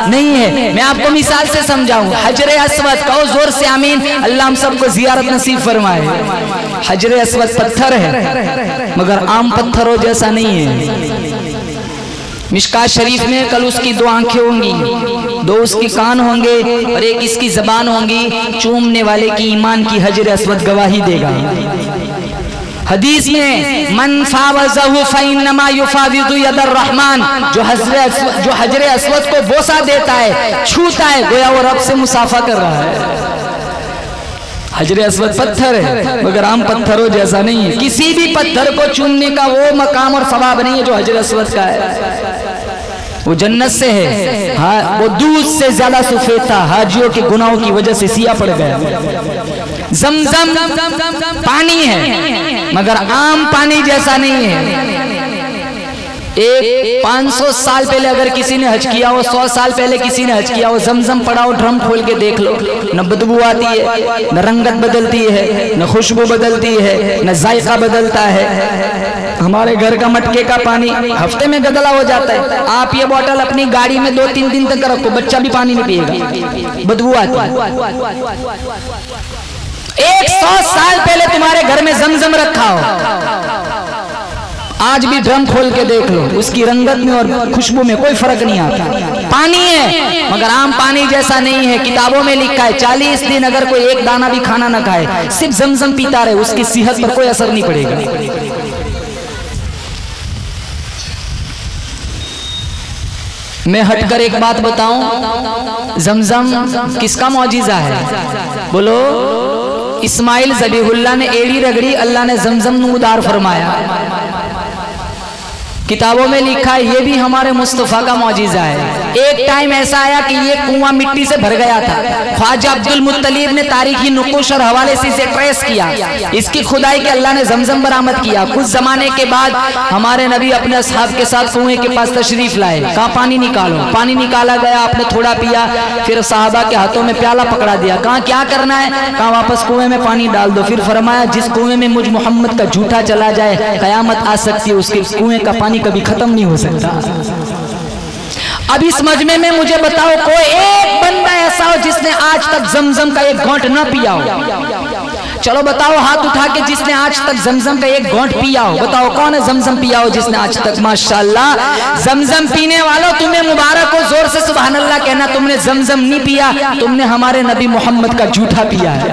नहीं है। मैं आपको मिसाल से समझाऊं। हजरे अस्वद, कहो जोर से आमीन। अल्लाह हम सबको जियारत नसीब फरमाए। हजरे अस्वद पत्थर है मगर आम पत्थरों जैसा नहीं है। मिशकात शरीफ में कल उसकी 2 आंखें होंगी, 2 उसके कान होंगे और 1 इसकी जबान होंगी। चूमने वाले की ईमान की हजरे अस्वद गवाही देगा। हदीस में मन फावज़हु फ़इन्नमा युफ़ाविज़ु यदर रहमान, जो हजरे अस्वद को बोसा देता है, छूता है, गोया वो रब से मुसाफा कर रहा है। हजरे अस्वद पत्थर है मगर आम पत्थरों जैसा नहीं है। किसी भी पत्थर को चूमने का वो मकाम और सवाब नहीं है जो हजरे अस्वद का है। वो जन्नत से है, हाँ, वो दूध से ज्यादा सफेद था, हाजियों के गुनाहों की वजह से सिया पड़ गया। जमजम पानी है मगर आम पानी जैसा नहीं है। एक 500 साल पहले अगर किसी ने हज किया हो, 100 साल पहले किसी ने हज किया हो, जमजम पड़ा हो, ड्रम खोल के देख लो, न बदबू आती है, न रंगत बदलती है, न खुशबू बदलती है, न जायका बदलता है। हमारे घर का मटके का पानी हफ्ते में गदला हो जाता है। आप ये बोतल अपनी गाड़ी में 2-3 दिन तक रखो, बच्चा भी पानी नहीं पिएगा, बदबू आती है। 100 साल पहले तुम्हारे घर में जमजम रखा हो, आज भी ड्रम खोल के देख लो, उसकी रंगत में और खुशबू में कोई फर्क नहीं आता। पानी है मगर आम पानी जैसा नहीं है। किताबों में लिखा है 40 दिन अगर कोई एक दाना भी खाना ना खाए, सिर्फ जमजम पीता रहे, उसकी सेहत पर कोई असर नहीं पड़ेगा। मैं हटकर एक बात बताऊं, जमजम किसका मौजिजा है? बोलो। इस्माइल ज़बीहुल्लाह ने एड़ी रगड़ी, अल्लाह ने जमजम नूदार फरमाया। किताबों में लिखा है ये भी हमारे मुस्तफ़ा का मौजिज़ा है। एक टाइम ऐसा आया कि ये कुआं मिट्टी से भर गया था। ख्वाजा अब्दुल मुत्तलिब ने तारीखी नुकुश और हवाले से इसे ट्रेस किया, इसकी खुदाई के अल्लाह ने जमजम बरामद किया। कुछ जमाने के बाद हमारे नबी अपने असहाब के साथ कुएं के पास तशरीफ लाए, कहा पानी निकालो। पानी निकाला गया, आपने थोड़ा पिया, फिर साहबा के हाथों में प्याला पकड़ा दिया, कहा क्या करना है? कहा वापस कुएं में पानी डाल दो। फिर फरमाया जिस कुएं में मुझ मोहम्मद का झूठा चला जाए कयामत आ सकती है, उसके कुएं का पानी कभी खत्म नहीं हो सकता। अब इस मजमे में मुझे बताओ कोई एक बंदा ऐसा हो जिसने आज तक जमजम का एक घोंट ना पिया हो? चलो बताओ, हाथ उठा के जिसने आज तक जमजम का एक घोंट पिया हो। बताओ कौन है जमजम पिया हो जिसने आज तक? माशाल्लाह, जमजम पीने वालों तुम्हें मुबारक हो, जोर से सुभान अल्लाह कहना। तुमने जमजम नहीं पिया, तुमने हमारे नबी मोहम्मद का झूठा पिया है।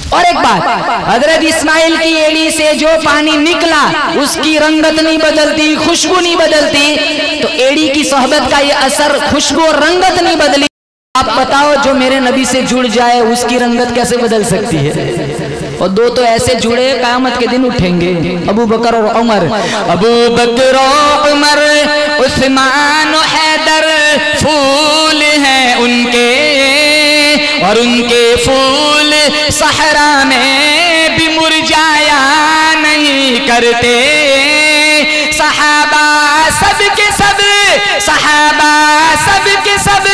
और एक बात, हजरत इस्माइल की एड़ी से जो पानी निकला उसकी रंगत नहीं बदलती, खुशबू नहीं बदलती, तो एड़ी की सोहबत का ये असर खुशबू और रंगत नहीं बदली। आप बताओ जो मेरे नबी से जुड़ जाए उसकी रंगत कैसे बदल सकती है? और 2 तो ऐसे जुड़े कयामत के दिन उठेंगे, अबू बकर और उमर। अबू बकर और उमर, उस्मान और हैदर फूल हैं उनके, और उनके फूल सहरा में भी मुरझाया नहीं करते। सहाबा सब के सब, सहाबा सब के सब,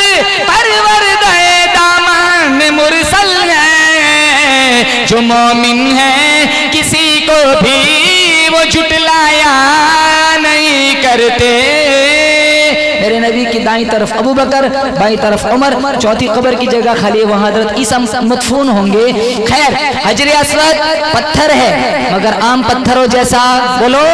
परवरदे दामन मुरसा जो मोमिन है किसी को भी वो झुटलाया नहीं करते। मेरे नबी की दाईं तरफ अबू बकर, बाईं तरफ उमर, चौथी कब्र की जगह खाली है, वहां हजरत ईसा मदफून होंगे। खैर, हजरे अस्वद पत्थर है मगर आम पत्थरों जैसा, बोलो,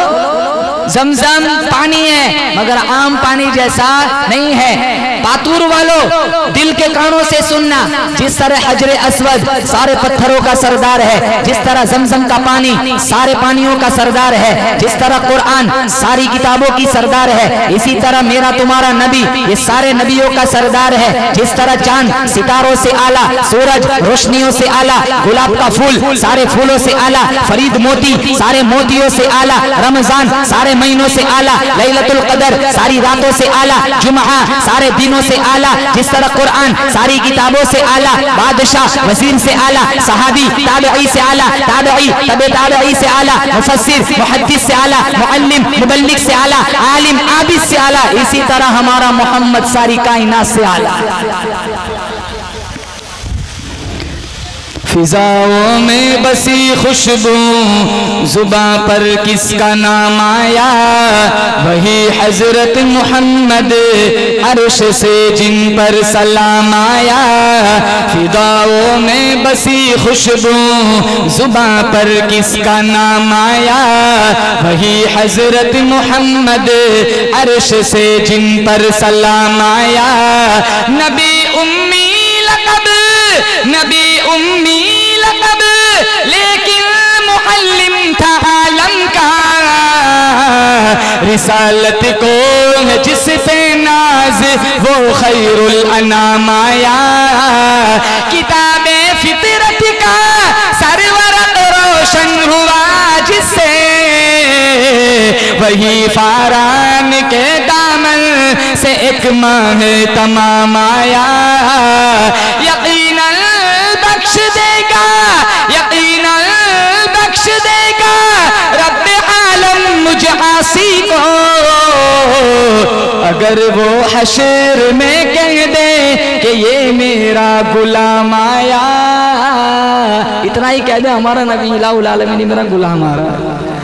जमजम पानी है मगर आम पानी जैसा नहीं है। पातूर वालों, दिल के कानों से सुनना, जिस तरह हजरे अस्वद सारे पत्थरों का सरदार है, जिस तरह जमजम का पानी सारे पानियों का सरदार है, जिस तरह कुरान सारी किताबों की सरदार है, इसी तरह मेरा तुम्हारा नबी ये सारे नबियों का सरदार है। जिस तरह चांद सितारों से आला, सूरज रोशनियों से आला, गुलाब का फूल सारे फूलों से आला, फरीद मोती सारे मोतियों से आला, रमजान सारे महीनों से आला, लैलतुल कदर सारी रातों से आला, जुमा सारे दिनों से आला, जिस तरह कुरान सारी किताबों से आला, बादशाह वजीर से आला, सहाबी ताबई से आला, ताबई तबे ताबई से आला, मुफस्सिर मुहद्दिस से आला, मुअल्लिम मुबल्लिग से आला, आलिम आबिद से आला, इसी तरह हमारा मोहम्मद सारी कायनात से आला। फिजाओं में बसी खुशबू जुबां पर किसका नाम आया, वही हजरत मोहम्मद अर्श से जिन पर सलाम आया। फिजाओं में बसी खुशबू जुबां पर किसका नाम आया, वही हजरत मोहम्मद अर्श से जिन पर सलाम आया। नबी उम्मी लक़ब, नबी उम्मी लक़ब, लेकिन मुअल्लिम था आलम का, रिसालत को जिस पे नाज वो खैरुल अनाम आया। किताबे फितरत का सरवरत रोशन हुआ जिससे, वही फारान के दामन से एक माह तमाम आया। यकीनन बख्श देगा, यकीनन बख्श देगा रब्बे आलम मुझे आसी को, अगर वो हशर में कह दे कि ये मेरा गुलाम आया। इतना ही कह दे हमारा नबी इलाहुल आलमीन मेरा गुलाम आ रहा है।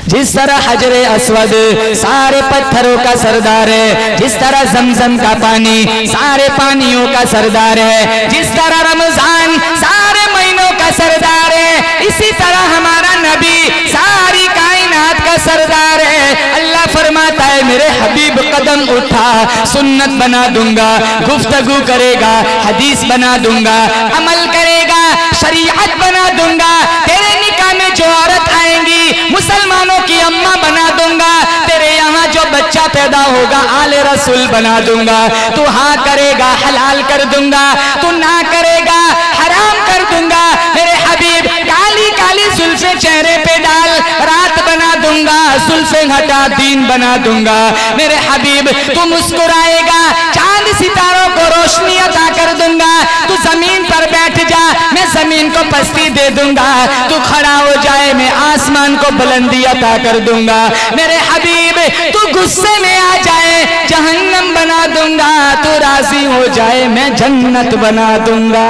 जिस तरह हजरे अस्वद सारे पत्थरों का सरदार है, जिस तरह जमजम का पानी सारे पानियों का सरदार है, जिस तरह रमजान सारे महीनों का सरदार है, इसी तरह हमारा नबी सारी कायनात का सरदार है। अल्लाह फरमाता है मेरे हबीब कदम उठा सुन्नत बना दूंगा, गुफ्तगू करेगा हदीस बना दूंगा, अमल करेगा शरीयत बना दूंगा। तेरे निकाह में जो औरत आएंगी मुसलमानों की अम्मा बना दूंगा, तेरे यहाँ जो बच्चा पैदा होगा आले रसूल बना दूंगा। तू हाँ करेगा हलाल कर दूंगा, तू ना करेगा हराम कर दूंगा। मेरे हबीब काली काली जुल्फे चेहरे पे डाल, रात बना दूंगा, जुल्फे हटा दीन बना दूंगा। मेरे हबीब तू मुस्कुराएगा, चांद सितारों को रोशनी अता कर दूंगा। तू जमीन पर बैठ जा, मैं जमीन को पस्ती दे दूंगा। तू खड़ा हो जाए, मैं आसमान को बुलंदी अता कर दूंगा। मेरे हबीब तू गुस्से में आ जाए, जहन्नम बना दूंगा। तू राजी हो जाए, मैं जन्नत बना दूंगा।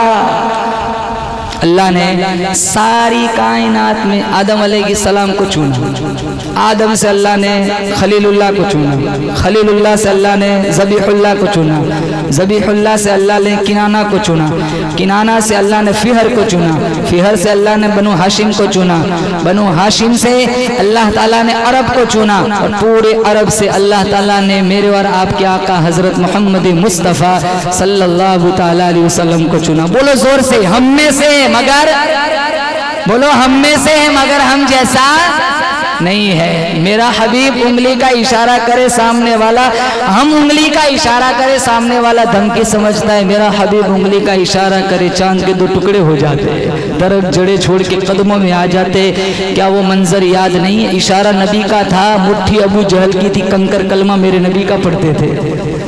अल्लाह ने सारी कायनात में आदम अलैहिस्सलाम को चुना, आदम से अल्लाह ने खलीलुल्लाह को चुना, खलीलुल्लाह से अल्लाह ने ज़बीहुल्लाह को चुना, ज़बीहुल्लाह से अल्लाह ने किनाना को चुना, किनाना से अल्लाह ने फिहर को चुना, फिहर से अल्लाह ने बनु हाशिम को चुना, बनु हाशिम से अल्लाह ताला ने अरब को चुना, और पूरे अरब से अल्लाह ताला ने मेरे और आपके आका हज़रत मोहम्मद मुस्तफ़ा सल्लल्लाहु ताला अलैहि वसल्लम को चुना। बोलो जोर से, हम में से मगर, बोलो हम में से है मगर हम जैसा नहीं है। मेरा हबीब उंगली का इशारा करे सामने वाला, हम उंगली का इशारा करे सामने वाला धमकी समझता है। मेरा हबीब उंगली का इशारा करे चांद के 2 टुकड़े हो जाते, दरख्त जड़े छोड़ के कदमों में आ जाते। क्या वो मंजर याद नहीं है? इशारा नबी का था, मुट्ठी अबू जहल की थी, कंकर कलमा मेरे नबी का पढ़ते थे।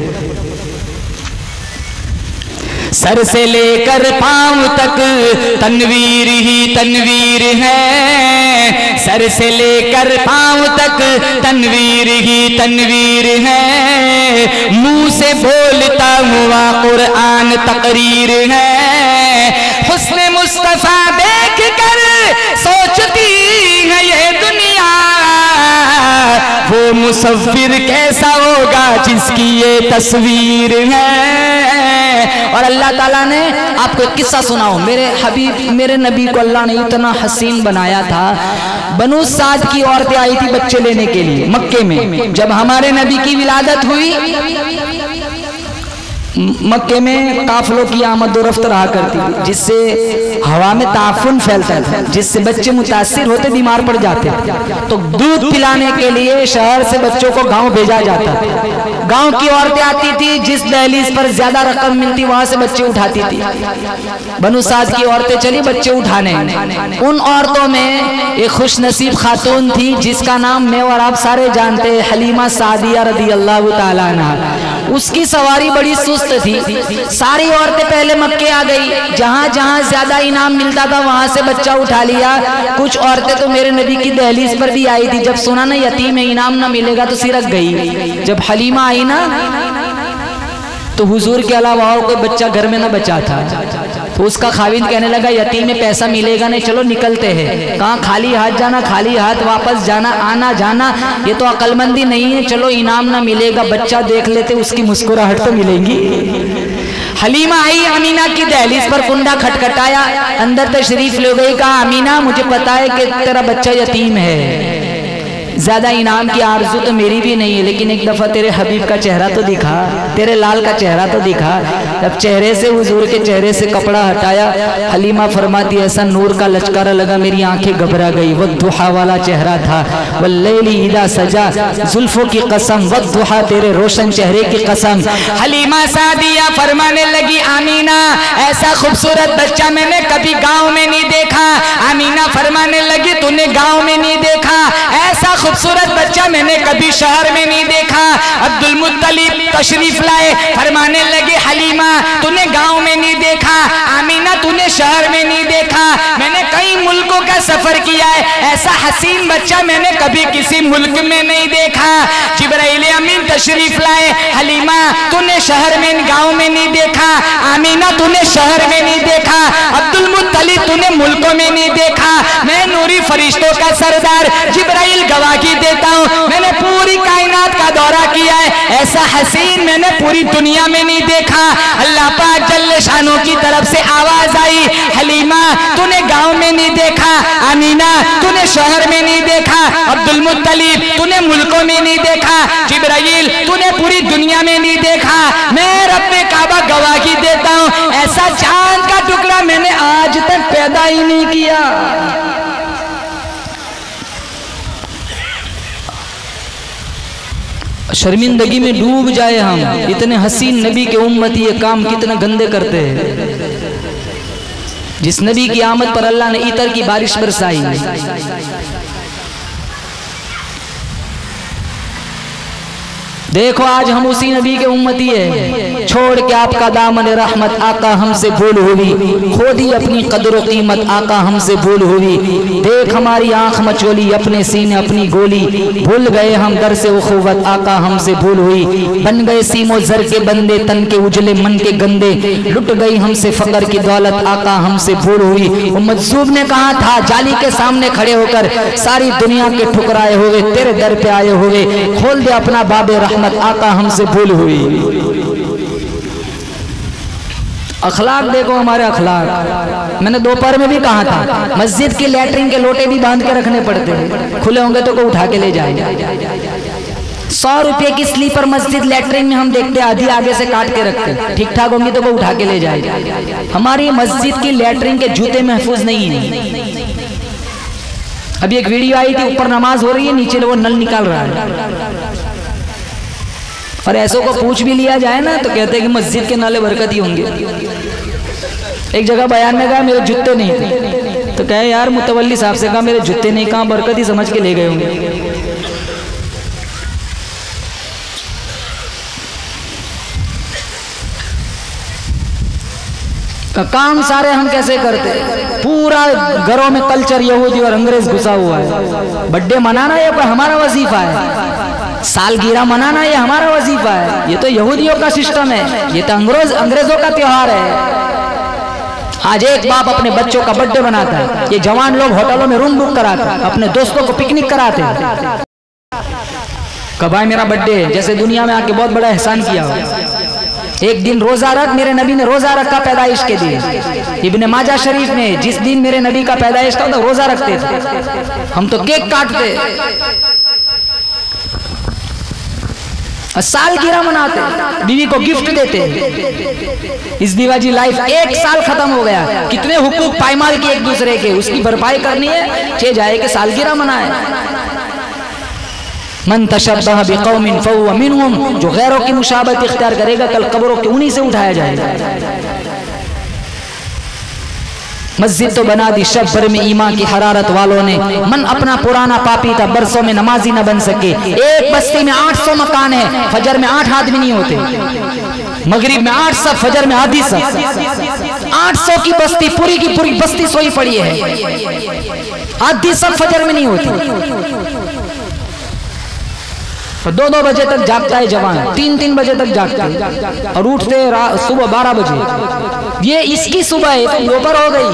सर से लेकर पांव तक तनवीर ही तनवीर है, सर से लेकर पांव तक तनवीर ही तनवीर है। मुंह से बोलता हुआ कुरान तकरीर है। हुस्न मुस्तफा देख कर सोचती है ये दुनिया, वो मुसव्विर कैसा होगा जिसकी ये तस्वीर है। और अल्लाह ताला ने आपको एक किस्सा सुनाओ, मेरे हबीब मेरे नबी को अल्लाह ने इतना हसीन बनाया था। बनु साद की औरतें आई थी बच्चे लेने के लिए मक्के में। जब हमारे नबी की विलादत हुई, मक्के में काफिलों की आमद व रफ्त रहा करती थी, जिससे हवा में ताफुन फैलता था, जिससे बच्चे मुतासिर होते बीमार पड़ जाते। तो दूध पिलाने के लिए शहर से बच्चों को गांव भेजा जाता। गांव की औरतें आती थी, जिस दहलीज पर ज्यादा रकम मिलती वहां से बच्चे उठाती थी। बनु साद की औरतें चली बच्चे उठाने। उन औरतों में एक खुश नसीब खातून थी जिसका नाम मैं और आप सारे जानते हैं, हलीमा सादिया रदी अल्लाह ताला अन्हा। उसकी सवारी बड़ी सुस्त थी। सारी औरतें पहले मक्के आ गई, जहां जहां ज्यादा इनाम मिलता था वहां से बच्चा उठा लिया। कुछ औरतें तो मेरे नबी की दहलीज पर भी आई थी, जब सुना ना यतीम में इनाम ना मिलेगा तो सिरक गई। जब हलीमा आई ना तो हुजूर के अलावा और कोई बच्चा घर में ना बचा था। तो उसका खाविंद कहने लगा यतीम में पैसा मिलेगा नहीं, चलो निकलते हैं। कहाँ खाली हाथ जाना, खाली हाथ वापस जाना, आना जाना, ये तो अक्लमंदी नहीं है। चलो इनाम ना मिलेगा, बच्चा देख लेते, उसकी मुस्कुराहट तो मिलेगी। हलीमा आई अमीना की दहलीज पर, कुंडा खटखटाया, अंदर तशरीफ ले गई। कहा अमीना मुझे पता है कि तेरा बच्चा यतीम है, ज्यादा इनाम की आरज़ू तो मेरी भी नहीं है, लेकिन एक दफा तेरे हबीब का चेहरा तो दिखा, तेरे लाल का चेहरा तो दिखा। जब चेहरे से हुजूर के चेहरे से कपड़ा हटाया, हलीमा फरमाती ऐसा नूर का लचकारा लगा मेरी आंखें घबरा गई। वद्दुहा वाला चेहरा था, वल्लैली इदा सजा, जुल्फों की कसम, वद्दुहा तेरे रोशन चेहरे की कसम। हलीमा सादिया फरमाने लगी आमीना ऐसा खूबसूरत बच्चा मैंने कभी गाँव में नहीं देखा। आमीना फरमाने लगी तूने गाँव में नहीं देखा, ऐसा खूबसूरत बच्चा मैंने कभी शहर में नहीं देखा। अब्दुल मुत्तलिब तशरीफ लाए, फरमाने लगे हलीमा तूने गांव में नहीं देखा, आमीना तूने शहर में नहीं देखा, मैंने कई मुल्कों का सफर किया है, ऐसा हसीन बच्चा मैंने कभी किसी मुल्क में नहीं देखा। जिब्राइल अमीन तशरीफ लाए, हलीमा तूने शहर में गांव में नहीं देखा, आमीना तूने शहर में नहीं देखा, अब्दुल मुत्तलिब तूने मुल्कों में नहीं देखा। मैं नूरी फरिश्तों का सरदार जिब्राइल गवाही देता हूँ, मैंने पूरी कायनात का दौरा किया है, ऐसा हसीन मैंने पूरी दुनिया में नहीं देखा। अल्लाह पाक जल्ले शानों की तरफ से आवाज आई, हलीमा तूने गांव में नहीं देखा, आमीना तूने शहर में नहीं देखा, अब्दुल मुत्तलिब तूने मुल्कों में नहीं देखा, जिब्राइल तूने पूरी दुनिया में नहीं देखा। मैं रब्बे काबा गवाही देता हूँ, ऐसा चांद का टुकड़ा मैंने आज तक पैदा ही नहीं किया। शर्मिंदगी में डूब जाए हम, इतने हसीन नबी के उम्मती ये काम कितने गंदे करते हैं। जिस नबी की आमद पर अल्लाह ने इतर की बारिश बरसाई। देखो आज हम उसी नबी के उम्मती है। छोड़ के आपका दामन रहमत आका हमसे भूल हुई, खोदी अपनी कदर कीमत आका हमसे भूल हुई। देख हमारी आंख मचोली, अपने सीने अपनी गोली, भूल गए हम दर से उखुवत आका हमसे भूल हुई। बन गए सीमो जर के बंदे, तन के उजले मन के गंदे, लुट गई हमसे फकर की दौलत आका हमसे भूल हुई। मजसूब ने कहा था जाली के सामने खड़े होकर, सारी दुनिया के ठुकराए हुए तेरे दर पे आए हुए, खोल दे अपना बाबे आका हमसे भूल हुई। अखलाक देखो हमारे अखलाक। मैंने दोपहर में भी कहा था मस्जिद की लैट्रिन के लोटे भी बांध के रखने पड़ते हैं, खुले होंगे तो कोई उठा के ले जाएगा। 100 रुपये की स्लीपर मस्जिद लैट्रिन में हम देखते आधी आगे से काट के रखते, ठीक ठाक होंगी तो कोई उठा के ले जाएगा। हमारी मस्जिद की लैट्रिन के जूते महफूज नहीं है। अभी एक वीडियो आई थी, ऊपर नमाज हो रही है, नीचे वो नल निकाल रहा है। और ऐसों को पूछ भी लिया जाए ना तो कहते हैं कि मस्जिद के नाले बरकत ही होंगे। एक जगह बयान में कहा मेरे जूते नहीं थे, तो कहे यार मुतवल्ली साहब से कहा मेरे जूते नहीं, कहाँ बरकत ही समझ के ले गए होंगे। काम सारे हम कैसे करते, पूरा घरों में कल्चर यहूदी और अंग्रेज घुसा हुआ है। बर्थडे मनाना ये हमारा वजीफा है, सालगिरह मनाना ये हमारा वजीफा है, ये तो यहूदियों का सिस्टम है, ये तो अंग्रेजों का त्योहार है। आज एक बाप अपने बच्चों का बर्थडे बनाता है, ये जवान लोग होटलों में रूम बुक कराते हैं, अपने दोस्तों को पिकनिक कराते हैं। कब आए मेरा बर्थडे, जैसे दुनिया में आके बहुत बड़ा एहसान किया हो। एक दिन रोजा रख, मेरे नबी ने रोजा रखा पैदाइश के दिन। इब्ने माजा शरीफ में जिस दिन मेरे नबी का पैदाइश था तो रोजा रखते थे, हम तो केक काटते, सालगिरह मनाते, बीवी को गिफ्ट देते। इस दीवाजी लाइफ एक साल खत्म हो गया, कितने हुकूक पायमाल किए एक दूसरे के, उसकी भरपाई करनी है, चे जाए कि सालगिरह मनाए। मन तशब्बह बिकौमिन फहुव मिनहुम, जो गैरों की मुशाबहत इख्तियार करेगा कल कब्रों के उन्हीं से उठाया जाएगा। मस्जिद तो बना दी शब भर में ईमान की हरारत वालों ने, मन अपना पुराना पापी था, बरसों में नमाजी न बन सके। एक बस्ती में 800 मकान है, फजर में 8 आदमी नहीं होते, मगरिब में 8 सब, फजर में आधी सब। 800 की बस्ती, पूरी की पूरी बस्ती सोई पड़ी है, आधी सब फजर में नहीं होती। तो 2-2 बजे तक जागता है जवान, 3-3 बजे तक जागता है और उठते सुबह 12 बजे। ये इसकी सुबह है, तो दोपहर हो गई।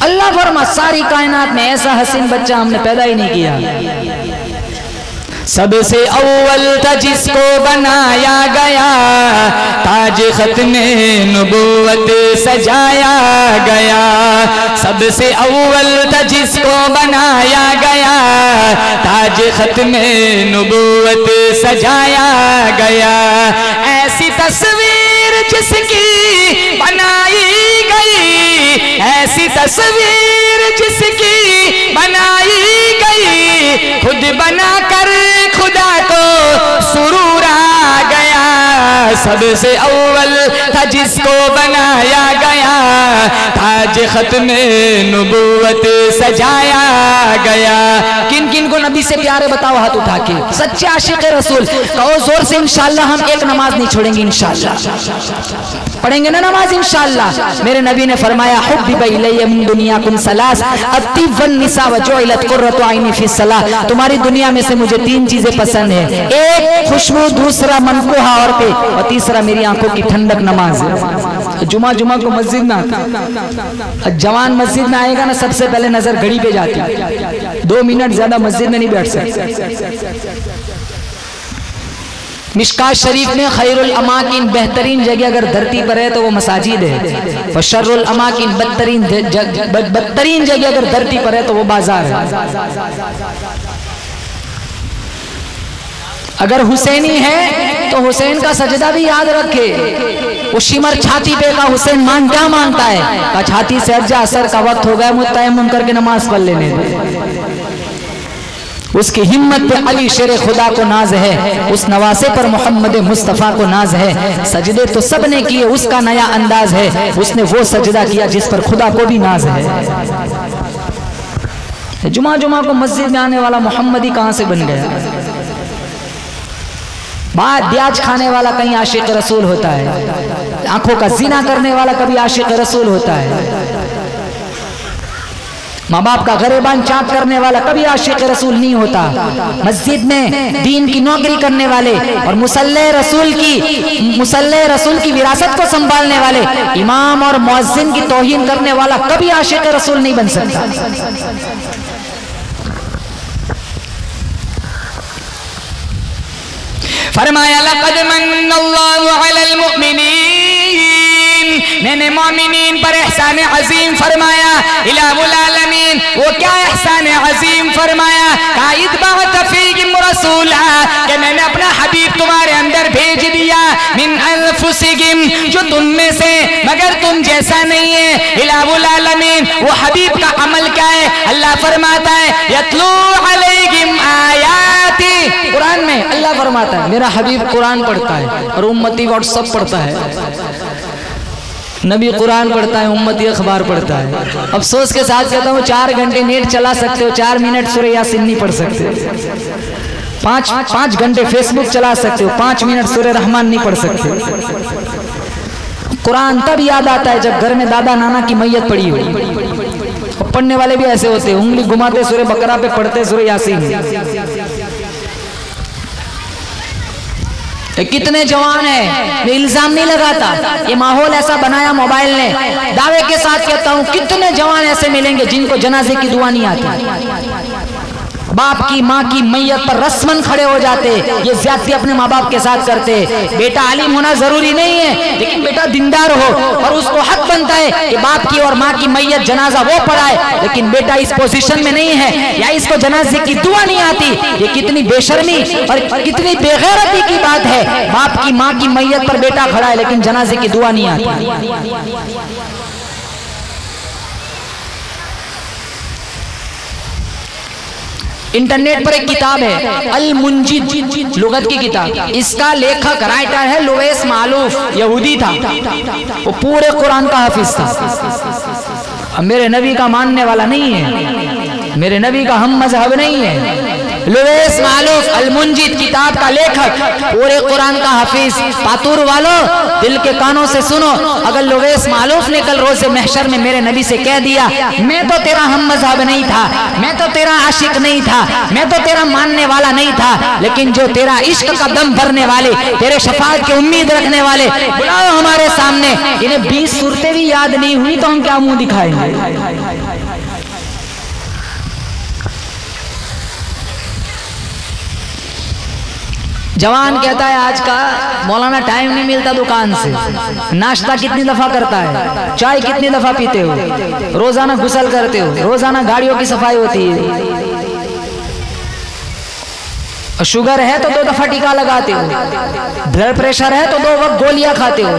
अल्लाह फरमा सारी कायनात में ऐसा हसीन बच्चा हमने पैदा ही नहीं किया। सबसे अव्वल था जिसको बनाया गया, ताज खत्मे नबूवत सजाया गया। सबसे अव्वल था जिसको बनाया गया, ताज खत्मे नबूवत सजाया गया। ऐसी तस्वीर जिसकी बनाई गई, ऐसी तस्वीर जिसकी बनाई गई, खुद बनाकर खुदा को सुरूर आ गया। सबसे अव्वल था जिसको बनाया गया, ताज खत्मे नबूवत सजाया गया। किन किन को नबी से प्यारे बताओ हाथ उठा के, सच्चे आशिक रसूल कहो जोर से इंशाअल्लाह हम एक नमाज नहीं छोड़ेंगे, इंशाअल्लाह पढ़ेंगे ना नमाज इंशाअल्लाह। मेरे नबी ने फरमाया हुब्बिबा इलैया मिन दुनियाकुम सलास अत्तिब वन निसा व जुइलत कुर्रतु आइनी फी सलाह। तुम्हारी दुनिया में से मुझे 3 चीजें पसंद है, एक खुशबू, दूसरा मनकुहा औरतें और तीसरा मेरी आंखों की ठंडक नमाज। जुमा को मस्जिद में आता, जवान मस्जिद में आएगा ना सबसे पहले नजर घड़ी पे जाती, 2 मिनट ज्यादा मस्जिद में नहीं बैठ सकते। मिशकात शरीफ में खैरुल अमाकिन, बेहतरीन जगह अगर धरती पर है तो वो मसाजिद है, और शर्रुल अमाकिन, बदतरीन जगह अगर धरती पर है तो वो बाजार है। अगर हुसैनी है तो हुसैन का सजदा भी याद रखे। वो शिमर छाती पे का हुसैन मान क्या मानता है, का छाती से हट जा, असर का वक्त हो गया, मुतयम्मुम करके नमाज पढ़ लेने दे। उसकी हिम्मत पे अली शेर खुदा को नाज है, उस नवासे पर मोहम्मद मुस्तफ़ा को नाज है। सजदे तो सब ने किए, उसका नया अंदाज है, उसने वो सजदा किया जिस पर खुदा को भी नाज है। जुमा को मस्जिद में आने वाला मोहम्मदी कहाँ से बन गया? बात ब्याज खाने वाला कहीं आशिक रसूल होता है, आंखों का जिना करने वाला कभी आशिक रसूल होता है, माँ बाप का गरेबान चाक करने वाला कभी आशिक रसूल नहीं होता। मस्जिद में दीन की नौकरी करने वाले और मुसल्ले रसूल की विरासत को संभालने वाले इमाम और मुअज्जिन की तौहीन करने वाला कभी आशिक रसूल नहीं बन सकता। फरमाया लक़द मन्नल्लाहु अलल मुमिनीन, मैंने मोमिनीन पर एहसान अजीम फरमाया। इलाहुल आलमीन, वो क्या एहसान अजीम फरमाया? काइद बात फीहिम रसूला, कि मैंने अपना हबीब तुम्हारे अंदर भेज दिया। मिन अनफुसिहिम, जो तुम में से मगर तुम जैसा नहीं है। इलाहुल आलमीन, वो हबीब का अमल क्या है? अल्लाह फरमाता है यतलू अलैहिम आयाती, कुरान में अल्लाह फरमाता है मेरा हबीब कुरान पढ़ता है और उम्मती व्हाट्सएप पढ़ता है। नबी कुरान पढ़ता है, उम्मती अखबार पढ़ता है। अफसोस के साथ कहता हूँ 4 घंटे नेट चला सकते हो, 4 मिनट सूरह यासीन नहीं पढ़ सकते। 5 घंटे फेसबुक चला सकते हो, 5 मिनट सूरह रहमान नहीं पढ़ सकते। कुरान तब याद आता है जब घर में दादा नाना की मैयत पड़ी हो। पढ़ने वाले भी ऐसे होते हैं, उंगली घुमाते सूरह बकरा पे, पढ़ते सूरह यासीन। कितने जवान है, मैं इल्जाम नहीं लगाता, ये माहौल ऐसा बनाया मोबाइल ने। दावे के साथ कहता हूं कितने जवान ऐसे मिलेंगे जिनको जनाजे की दुआ नहीं आती। बाप की माँ की मैयत पर रस्मन खड़े हो जाते, ये ज्यादती अपने माँ बाप के साथ करते। बेटा आलिम होना जरूरी नहीं है, लेकिन बेटा दीनदार हो, और उसको हक बनता है कि बाप की और माँ की मैयत जनाजा वो पढ़ाए। लेकिन बेटा इस पोजीशन में नहीं है या इसको जनाजे की दुआ नहीं आती, ये कितनी बेशर्मी और कितनी बेगैरती की बात है। बाप की माँ की मैयत पर बेटा खड़ा है लेकिन जनाजे की दुआ नहीं आती। इंटरनेट पर एक किताब है अल मुंजिद, लुगत की किताब, इसका लेखक राइटर है लुवैस मालूफ, यहूदी था, वो पूरे कुरान का हाफिज था। अब मेरे नबी का मानने वाला नहीं है, मेरे नबी का हम मजहब नहीं है। लुवैस मालूफ अल मुंजिद किताब का लेखक, पूरे कुरान का हाफिज। पातूर वालों दिल के कानों से सुनो, अगर लुवैस मालूफ ने कल रोज़े महशर में मेरे नबी से कह दिया मैं तो तेरा हम मजहब नहीं था, मैं तो तेरा आशिक नहीं था, मैं तो तेरा मानने वाला नहीं था, लेकिन जो तेरा इश्क का दम भरने वाले, तेरे शफाअत की उम्मीद रखने वाले, बुलाओ हमारे सामने। इन्हें 20 सूरतें भी याद नहीं हुई तो हम क्या मुंह दिखाएंगे। जवान कहता है आज का मौलाना टाइम नहीं मिलता दुकान से, नाश्ता कितनी दफा करता है, चाय कितनी दफा पीते हो, रोजाना गुसल करते हो, रोजाना गाड़ियों की सफाई होती है, शुगर है तो 2 दफा टीका लगाते हो, ब्लड प्रेशर है तो 2 वक्त गोलियां खाते हो,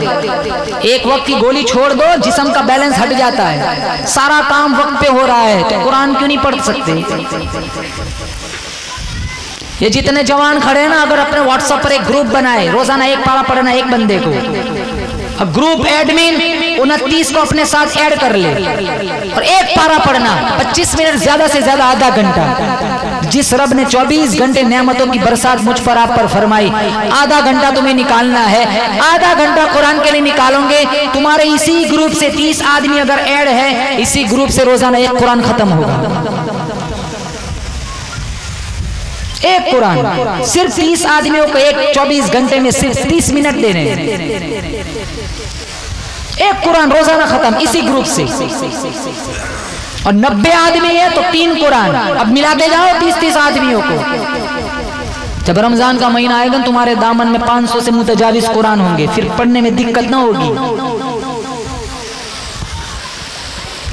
एक वक्त की गोली छोड़ दो जिस्म का बैलेंस हट जाता है, सारा काम वक्त पे हो रहा है, तो कुरान क्यों नहीं पढ़ सकते। ये जितने जवान खड़े हैं ना, अगर अपने व्हाट्सएप पर एक ग्रुप बनाए, रोजाना एक पारा पढ़ना एक बंदे को, अब ग्रुप एडमिन 29 को अपने साथ ऐड कर ले और एक पारा पढ़ना 25 मिनट, ज्यादा से ज्यादा आधा घंटा। जिस रब ने 24 घंटे नेमतों की बरसात मुझ पर आप पर फरमाई, आधा घंटा तुम्हें निकालना है, आधा घंटा कुरान के लिए निकालोगे, तुम्हारे इसी ग्रुप से 30 आदमी अगर ऐड है, इसी ग्रुप से रोजाना एक कुरान खत्म होगा। एक कुरान सिर्फ 30 आदमियों को एक 24 घंटे में सिर्फ 30 मिनट देने, एक कुरान रोजाना खत्म इसी ग्रुप से। और 90 आदमी है तो 3 कुरान, अब मिलाते जाओ 30-30 आदमियों को। जब रमजान का महीना आएगा तुम्हारे दामन में 500 से मुतजाविज कुरान होंगे, फिर पढ़ने में दिक्कत ना होगी।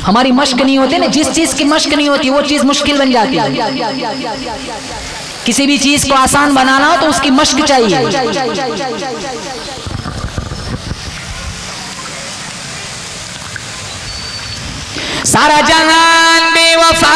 हमारी मश्क नहीं होती ना, जिस चीज की मश्क नहीं होती वो चीज मुश्किल बन जाती है। किसी भी चीज को आसान बनाना हो तो उसकी मश्क चाहिए। सारा जहान बेवफा,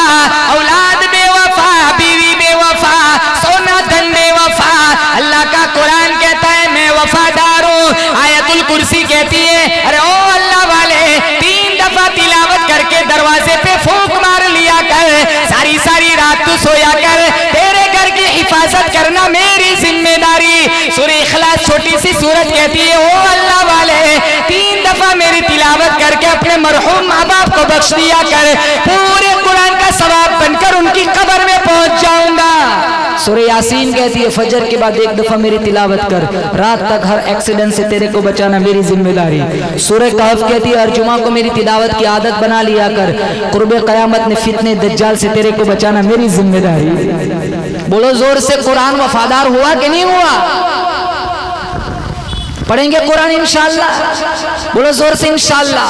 औलाद बेवफा, बीवी बेवफा, सोना धन बेवफा, अल्लाह का कुरान कहता है मैं वफादार हूँ। आयतुल कुर्सी कहती है अरे ओ अल्लाह वाले 3 दफा तिलावत करके दरवाजे पे फूंक मार लिया कर, सारी सारी रात तू सोया कर, तेरे घर की हिफाजत करना मेरी जिम्मेदारी। सूरह इखलास छोटी सी सूरत कहती है ओ अल्लाह वाले 3 दफा मेरी तिलावत करके अपने मरहूम माँ बाप को बख्श दिया कर, पूरे कुरान का सवाब बनकर उनकी कब्र में पहुंच जाऊंगा। सूरह यासीन कहती है फजर के बाद 1 दफा मेरी तिलावत कर, रात तक हर एक्सीडेंट से तेरे को बचाना मेरी जिम्मेदारी। सूरह कहफ कहती है हर जुमा को मेरी तिलावत की आदत बना लिया कर, कुर्बे कयामत में फितने दज्जाल से तेरे को बचाना मेरी जिम्मेदारी। बोलो जोर से, कुरान वफादार हुआ कि नहीं हुआ? पढ़ेंगे कुरान इंशाअल्लाह, बोलो जोर से इंशाअल्लाह।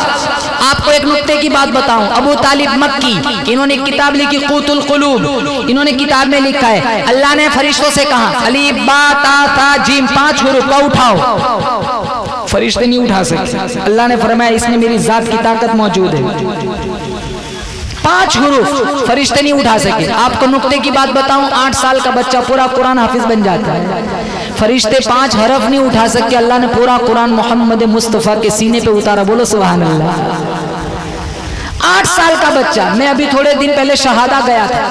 आपको एक नुक्ते की बात बताऊं, अबू तालिब मक्की, इन्होंने एक किताब लिखी क़ूतुल क़ुलूब, इन्होंने किताब में लिखा है अल्लाह ने फरिश्तों से कहा अलीफ बा ता था जीम 5 हुरूफ का उठाओ, फरिश्ते नहीं उठा सकते। अल्लाह ने फरमाया इसमें मेरी जात की ताकत मौजूद है, 5 हुरूफ फरिश्ते नहीं उठा सके। आपको नुक्ते की बात बताऊं, 8 साल का बच्चा पूरा कुरान हाफिज बन जाता है, फरिश्ते 5 हरफ नहीं उठा सके, अल्लाह ने पूरा कुरान मोहम्मद मुस्तफ़ा के सीने पे उतारा। बोलो सुभान अल्लाह। 8 साल का बच्चा। मैं अभी थोड़े दिन पहले शहादा गया था।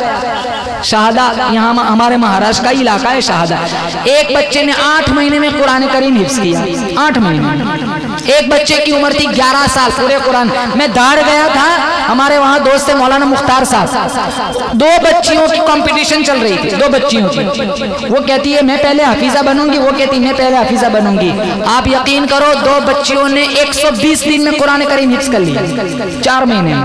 शहादा यहाँ हमारे महाराष्ट्र का इलाका है शहादा। एक बच्चे ने 8 महीने में कुरान करीम हिफ्ज किया। 8 महीने। एक बच्चे की उम्र थी 11 साल, पूरे कुरान। मैं धार गया था, हमारे वहाँ दोस्त थे मौलाना मुख्तार साहब। 2 बच्चियों की कंपटीशन चल रही थी, 2 बच्चियों की। वो कहती है मैं पहले हाफिजा बनूंगी, वो कहती मैं पहले हाफिजा बनूंगी। आप यकीन करो 2 बच्चियों ने 120 दिन में कुरान करीम हिफ्ज कर लिया, 4 महीने में।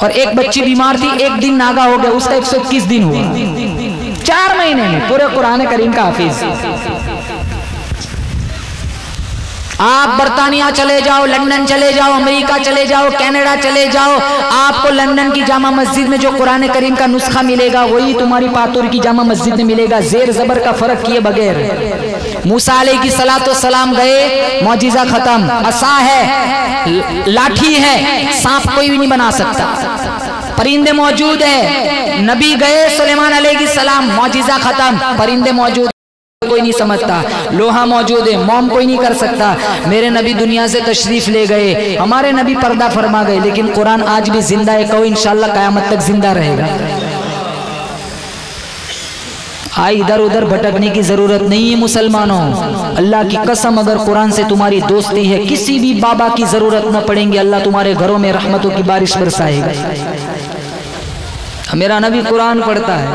और एक बच्ची बीमार थी, 1 दिन नागा हो गया, उसका 121 दिन हुआ। 4 महीने में पूरे कुरान करीम का हाफिज। आप बर्तानिया चले जाओ, लंदन चले जाओ, अमेरिका चले जाओ, कनाडा चले जाओ, आपको लंदन की जामा मस्जिद में जो कुरान करीम का नुस्खा मिलेगा वही तुम्हारी पातुर की जामा मस्जिद में मिलेगा, जेर जबर का फर्क किए बगैर। मूसा अलैहिस्सलाम गए, मौजिजा खत्म। असा है, लाठी है, सांप कोई भी नहीं बना सकता। परिंदे मौजूद है, नबी गए सुलेमान अलैहिस्सलाम, मौजिजा खत्म, परिंदे मौजूद कोई नहीं समझता। लोहा मौजूद है, मौम कोई नहीं कर सकता। मेरे नबी दुनिया से तशरीफ ले गए, हमारे नबी पर्दा फरमा गए, लेकिन कुरान आज भी जिंदा है। कहो इंशाल्लाह क़यामत तक जिंदा रहेगा। आई इधर उधर भटकने की जरूरत नहीं है मुसलमानों। अल्लाह की कसम, अगर कुरान से तुम्हारी दोस्ती है, किसी भी बाबा की जरूरत न पड़ेंगे, अल्लाह तुम्हारे घरों में रहमतों की बारिश बरसाएगा। मेरा नबी कुरान पढ़ता है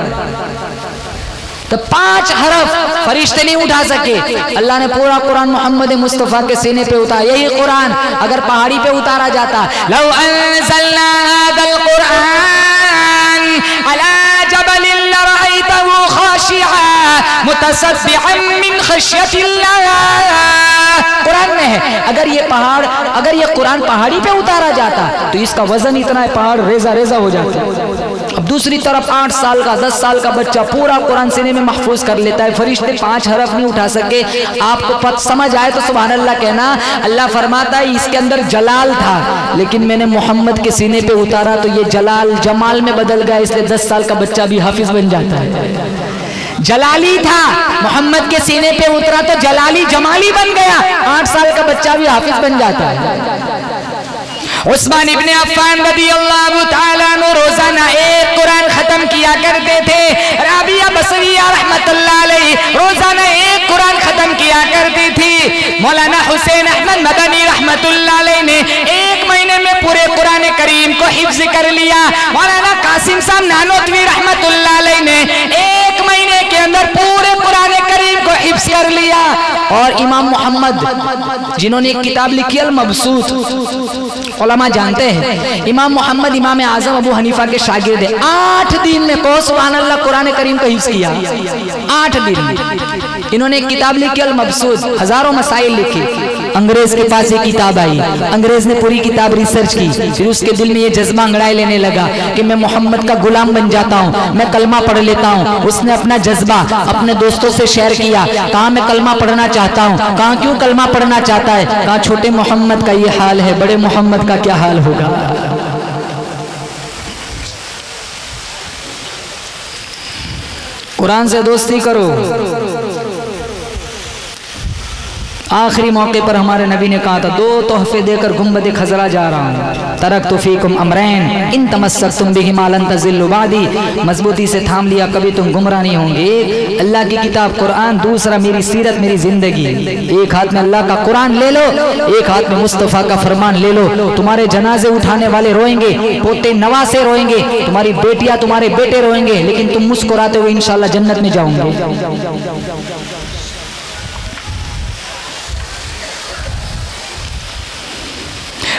तो 5 हरफ फरिश्ते नहीं उठा सके। अल्लाह ने पूरा कुरान मोहम्मद मुस्तफ़ा के सीने पे उतारा। यही कुरान अगर पहाड़ी पे उतारा जाता, लौ अंज़लना हाज़ल कुरान अला जबलिन लरअयतहु खाशिअन मुतसद्दिअन मिन खश्यतिल्लाह। कुरान में है, अगर ये कुरान पहाड़ी पे उतारा जाता तो इसका वजन इतना है, पहाड़ रेजा रेजा हो जाता। अब दूसरी तरफ 8 साल का 10 साल का बच्चा पूरा कुरान सीने में महफूज कर लेता है, फरिश्ते 5 हरफ नहीं उठा सके। आपको पता समझ आए तो सुभान अल्लाह कहना। अल्लाह फरमाता है इसके अंदर जलाल था, लेकिन मैंने मोहम्मद के सीने पे उतारा तो ये जलाल जमाल में बदल गया, इसलिए 10 साल का बच्चा भी हाफिज बन जाता है। जलाली था, मोहम्मद के सीने पे उतरा तो जलाली जमाली बन गया, 8 साल का बच्चा भी हाफिज बन जाता है। उस्मान इब्ने अफ़्फ़ान रज़ियल्लाहु ताला अन्हु रोजाना एक कुरान खत्म किया करते थे। राबिया बसरिया रहमतुल्लाह अलैहि रोजाना एक कुरान खत्म किया करती थी। मौलाना हुसैन अहमद मदनी रहमतुल्लाह अलैहि ने 1 महीने में पूरे कुरान करीम को हिफ्ज कर लिया। मौलाना कासिम साहब नानोतवी रहमतुल्लाह अलैहि ने 1 महीने के अंदर पूरे कुरान करीम को हिफ्ज कर लिया। और इमाम मोहम्मद जिन्होंने एक किताब लिखी अल मबसूत, उलमा जानते हैं इमाम मोहम्मद इमाम आजम अबू हनीफा के शागिर्द है। 8 दिन में को सुभान अल्लाह कुरान करीम का हिफ्ज किया। 8 दिन में इन्होंने एक किताब लिखी अल मबसूत, हजारों मसाइल लिखे। अंग्रेज के पास एक किताब आई, अंग्रेज ने पूरी किताब रिसर्च की, फिर उसके दिल में ये जज्बा अंगड़ाई लेने लगा कि मैं मोहम्मद का गुलाम बन जाता हूँ, मैं कलमा पढ़ लेता हूँ। उसने अपना जज्बा अपने दोस्तों से शेयर किया, कहा मैं कलमा पढ़ना चाहता हूँ। कहा क्यों कलमा पढ़ना चाहता है? कहा छोटे मोहम्मद का ये हाल है, बड़े मोहम्मद का क्या हाल होगा। कुरान से दोस्ती करो। आखिरी मौके पर हमारे नबी ने कहा था 2 तोहफे देकर गुंबद खजरा जा रहा हूँ। तरक्तु फीकुम अमरैन इन तमस्सक्तुम बिहिमा लन तज़िल्लु बादी। मजबूती से थाम लिया, कभी तुम गुमराह नहीं होंगे। एक अल्लाह की किताब कुरान, दूसरा मेरी सीरत, मेरी जिंदगी। एक हाथ में अल्लाह का कुरान ले लो, एक हाथ में मुस्तफ़ा का फरमान ले लो। तुम्हारे जनाजे उठाने वाले रोएंगे, पोते नवासे रोएंगे, तुम्हारी बेटियां तुम्हारे बेटे रोएंगे, लेकिन तुम मुस्कुराते हुए इंशाअल्लाह जन्नत में जाओगे।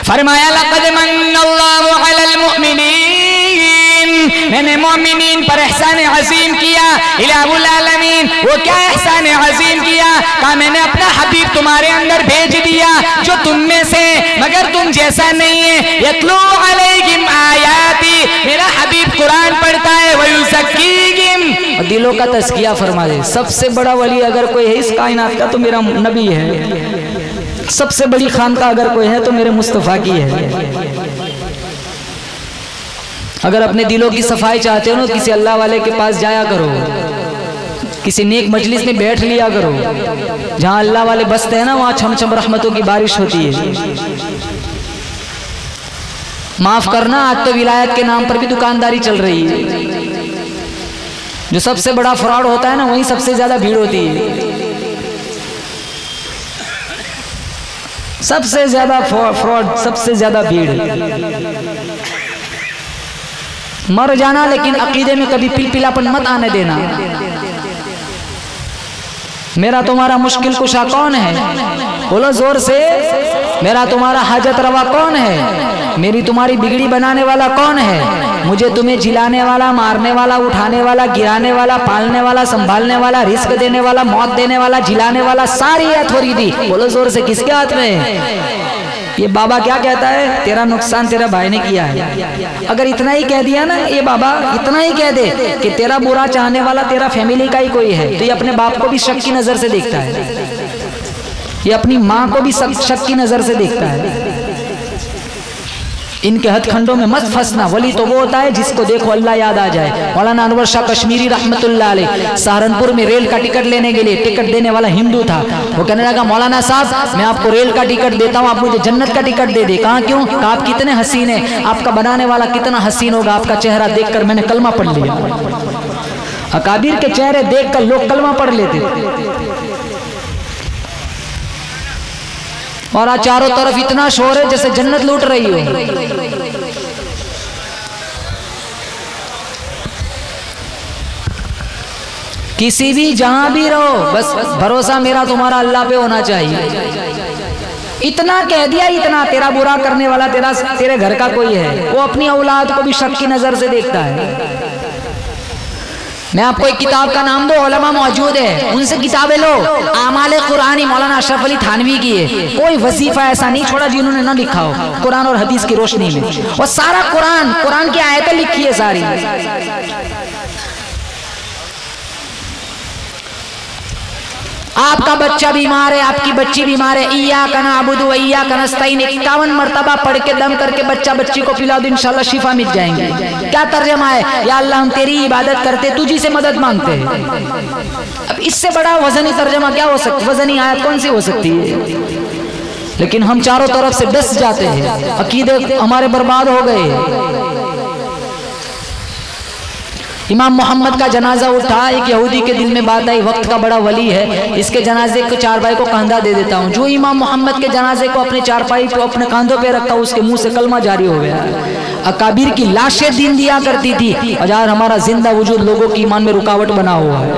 फरमाया लक़द मन्नल्लाहु अलल मुअमिनीन, मैंने मोमिनीन पर एहसान अज़ीम किया। इलाहुल आलमीन, वो क्या एहसान अज़ीम किया? कहा मैंने अपना हबीब तुम्हारे अंदर भेज दिया जो तुम में से मगर तुम जैसा नहीं है। यतलू अलैहिम आयाती, मेरा हबीब कुरान पढ़ता है। वयुज़क्कीहिम, दिलों का तज़किया फरमा दे। सबसे बड़ा वली अगर कोई है इस कायनात का तो मेरा नबी है। सबसे बड़ी खानका अगर कोई है तो मेरे मुस्तफ़ा की है। अगर अपने दिलों की सफाई चाहते हो ना, किसी अल्लाह वाले के पास जाया करो, किसी नेक मजलिस में बैठ लिया करो। जहाँ अल्लाह वाले बसते हैं ना, वहाँ छम छम रहमतों की बारिश होती है। माफ करना, आज तो विलायत के नाम पर भी दुकानदारी चल रही है। जो सबसे बड़ा फ्रॉड होता है ना, वहीं सबसे ज्यादा भीड़ होती है। सबसे ज्यादा फ्रॉड, सबसे ज्यादा भीड़। मर जाना, लेकिन अकीदे में कभी पिलपिलापन मत आने देना। मेरा तुम्हारा मुश्किल कुशा कौन है? बोलो जोर से। मेरा तुम्हारा हाजत रवा कौन है? मेरी तुम्हारी बिगड़ी बनाने वाला कौन है? मुझे तुम्हें जिलाने वाला, मारने वाला, उठाने वाला, गिराने वाला, पालने वाला, संभालने वाला, रिस्क देने वाला, मौत देने वाला, जिलाने वाला, सारी अथॉरिटी बोलो जोर से किसके हाथ में है? ये बाबा क्या कहता है? तेरा नुकसान तेरा भाई ने किया है। अगर इतना ही कह दिया ना ये बाबा, इतना ही कह दे कि तेरा बुरा चाहने वाला तेरा फैमिली का ही कोई है, तो ये अपने बाप को भी शक की नजर से देखता है, ये अपनी माँ को भी शक की नजर से देखता है। इनके हथखंडों में मत फंसना। वली तो वो होता है जिसको देखो अल्लाह याद आ जाए। मौलाना अनवर शाह कश्मीरी रहमतुल्लाह अलैह सहारनपुर में रेल का टिकट लेने के लिए, टिकट देने वाला हिंदू था, वो कहने लगा मौलाना साहब मैं आपको रेल का टिकट देता हूँ, आप मुझे जन्नत का टिकट दे दे। कहा क्यों? कहा आप कितने हसीन है, आपका बनाने वाला कितना हसीन होगा, आपका चेहरा देखकर मैंने कलमा पढ़ लिया। अकाबिर के चेहरे देखकर लोग कलमा पढ़ लेते। और आज चारों तरफ इतना शोर है जैसे जन्नत लूट रही हो। किसी भी जहां भी रहो, बस भरोसा मेरा तुम्हारा अल्लाह पे होना चाहिए। इतना कह दिया, इतना तेरा बुरा करने वाला तेरे घर का कोई है, वो अपनी औलाद को भी शक की नजर से देखता है। मैं आपको एक किताब का नाम दो, उलमा मौजूद है, उनसे किताबें लो। आमाले कुरानी मौलाना अशरफ अली थानवी की है। कोई वजीफा ऐसा नहीं छोड़ा जिन्होंने ना लिखा हो कुरान और हदीस की रोशनी में। और सारा कुरान की आयतें लिखी है सारी। आपका बच्चा बीमार है, आपकी बच्ची बीमार है, इय्याका नअबुदु व इय्याका नस्तईन 51 मरतबा पढ़ के दम करके बच्ची को पिला दो, इंशाल्लाह शिफा मिल जाएंगे। क्या तर्जमा है? या अल्लाह हम तेरी इबादत करते, तुझी से मदद मांगते हैं। अब इससे बड़ा वजनी तर्जमा क्या हो सकता है? वजनी आयत कौन सी हो सकती है? लेकिन हम चारों तरफ से डस जाते हैं, अकीदे हमारे बर्बाद हो गए। इमाम मोहम्मद का जनाजा उठा, एक यहूदी के दिल में बात आई, वक्त का बड़ा वली है, इसके जनाजे को चारपाई को कंधा दे देता हूँ। जो इमाम मोहम्मद के जनाजे को अपने चारपाई को अपने कंधों पे रखा, उसके मुंह से कलमा जारी हो गया। अकाबिर की लाशें दिन दिया करती थी, और आज हमारा जिंदा वजूद लोगों की ईमान में रुकावट बना हुआ है।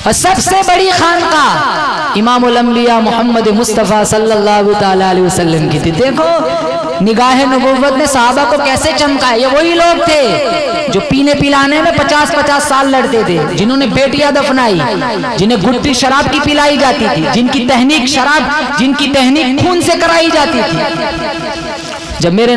और सबसे बड़ी खानका इमामुल अंबिया मोहम्मद मुस्तफ़ा सल्लल्लाहु तआला अलैहि वसल्लम की थी। देखो निगाह नबुव्वत ने सहाबा को कैसे चमका। ये वही लोग थे जो पीने पिलाने में 50-50 साल लड़ते थे, जिन्होंने बेटियां दफनाई, जिन्हें गुट्टी शराब की पिलाई जाती थी, जिनकी तहनीक खून से कराई जाती थी। जब मेरे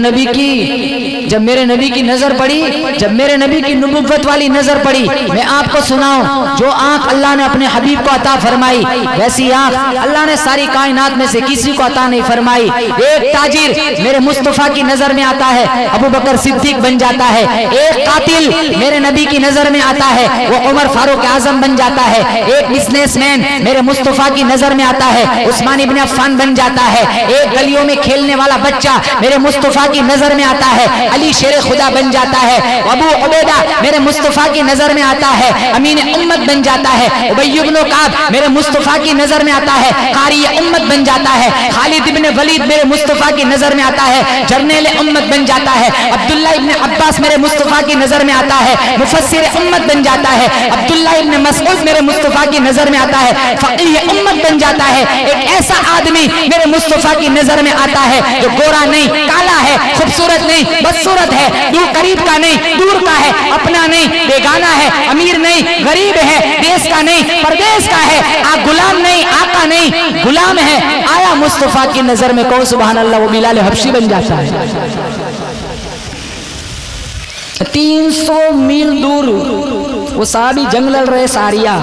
नबी की नजर पड़ी, जब मेरे नबी की नबुव्वत वाली नजर पड़ी, मैं आपको सुनाऊं, जो आंख अल्लाह ने अपने हबीब को अता फरमाई, वैसी आंख अल्लाह ने सारी कायनात में से किसी को अता नहीं फरमाई। एक ताजिर मेरे मुस्तफा की नजर में आता है, अबू बकर सिद्दीक बन जाता है। एक कातिल मेरे नबी की नजर में आता है, वो उमर फारूक आजम बन जाता है। एक बिजनेसमैन मेरे मुस्तफा की नजर में आता है, उस्मान इब्न अफ्फान बन जाता है। एक गलियों में खेलने वाला बच्चा मेरे मुस्तफा की नजर में आता है, अली शेर खुदा बन जाता है। अबू उबैदा मेरे मुस्तफा की नजर में आता है, अमीन उम्मत बन जाता है। उबई इब्न काब मेरे मुस्तफा की नजर में आता है, कारी उम्मत बन जाता है। खालिद इब्न वलीद मेरे मुस्तफा की नजर में आता है, जर्नेल उम्मत बन जाता है। अब्दुल्ला इब्न अब्बास मेरे मुस्तफा की नजर में आता है, मुफस्सिर उम्मत बन जाता है। अब्दुल्ला इब्न मसऊद मेरे मुस्तफा की नजर में आता है, फकीह उम्मत बन जाता है। एक ऐसा आदमी मेरे मुस्तफा की नजर में आता है जो गोरा नहीं, काला है, खूबसूरत नहीं, बदसूरत है, दूर करीब का नहीं, दूर का है, अपना नहीं, बेगाना है, अमीर नहीं, गरीब है, देश का नहीं, परदेश का है, आ गुलाम नहीं, आका नहीं, गुलाम है। आया मुस्तफा की नजर में, कहो सुभान अल्लाह, वो बिलाल हबशी बन जाता है। 300 मील दूर वो साहबी जंग लड़ रहे सारिया,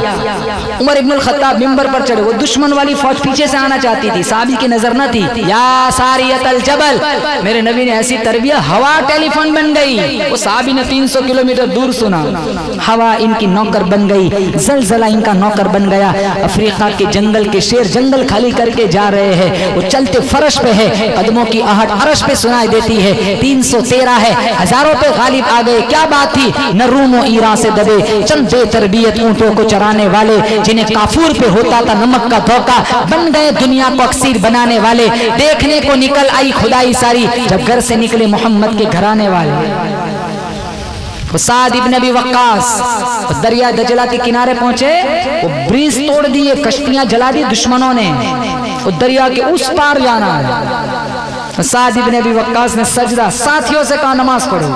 उमर इब्नुल खत्ताब मिंबर पर चढ़े, वो दुश्मन वाली फौज पीछे से आना चाहती थी, साहबी की नजर न थी। या सारियतल जबल, मेरे नबी ने ऐसी तरबियत, हवा टेलीफोन बन गई। वो साहबी ने 300 किलोमीटर दूर सुना, हवा इनकी नौकर बन गई, जलजला इनका नौकर बन गया। अफ्रीका के जंगल के शेर जंगल खाली करके जा रहे हैं, वो चलते फर्श पे है, कदमों की आहट अरश पे सुनाई देती है। 313 है, हजारों पे गालिब आ गए। क्या बात थी, न रूमो ईरान से दबे, चंद बेतरबियत ऊंटों को चराने वाले, जिन्हें काफूर पे होता था नमक का धोखा, बन गए दुनिया को अक्सीर बनाने वाले। देखने को निकल आई खुदाई सारी, जब घर से निकले मोहम्मद के घराने वाले। साद इब्न अबी वक्कास दरिया दजला के किनारे पहुंचे, वो ब्रिज तोड़ दिए, कश्तियां जला दी दुश्मनों ने, वो दरिया के उस पार जाना है। साद इब्न अबी वक्कास ने सजदा, साथियों से कहा नमाज पढ़ो,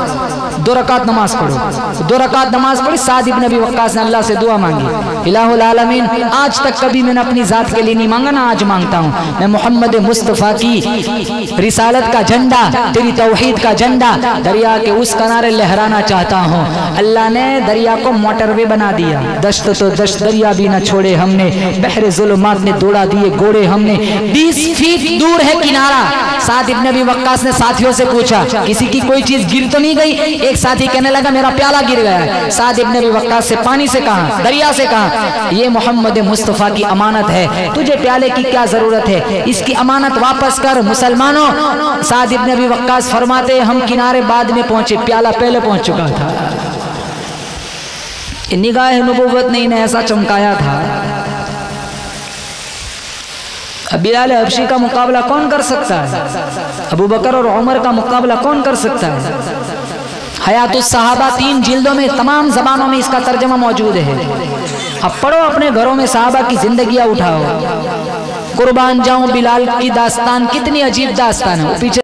2 रकात नमाज पढ़ो। 2 रकात नमाज पढ़ी। साद इब्न अबी वक्कास ने अल्लाह से दुआ मांगी, इलाहुल आलमीन, आज तक कभी मैंने अपनी जात के लिए नहीं मांगा, ना आज मांगता हूँ। मैं मोहम्मद मुस्तफ़ा की रिसालत का झंडा, तेरी तौहीद का झंडा दरिया के उस किनारे लहराना चाहता हूँ। अल्लाह ने दरिया को मोटरवे बना दिया। दश्त तो दश्त दरिया भी न छोड़े हमने, बहरे जुल्मात ने दौड़ा दिए घोड़े हमने। 20 फीट दूर है किनारा। साद इब्न अबी वक्कास ने साथियों से पूछा, किसी की कोई चीज गिर तो नहीं गई? एक साथी कहने लगा, मेरा प्याला गिर गया। साद इब्न अबी वक्कास से पानी से कहा, दरिया से कहा, ये मोहम्मद मुस्तफ़ा की अमानत है, तुझे प्याले की क्या जरूरत है, इसकी अमानत वापस कर। मुसलमानों, साद इब्न अबी वक्कास फरमाते, हम किनारे बाद में पहुंचे, प्याला पहले पहुंच चुका था। निगाह नबूवत ने इन्हें ऐसा चमकाया था। बिलाल हबशी का मुकाबला कौन कर सकता है? अबू बकर और उमर का मुकाबला कौन कर सकता है? हयातुस सहाबा 3 जिल्दों में तमाम जबानों में इसका तर्जमा मौजूद है। अब पढ़ो, अपने घरों में सहाबा की जिंदगियां उठाओ। कुर्बान जाऊं बिलाल की दास्तान, कितनी अजीब दास्तान है। पीछे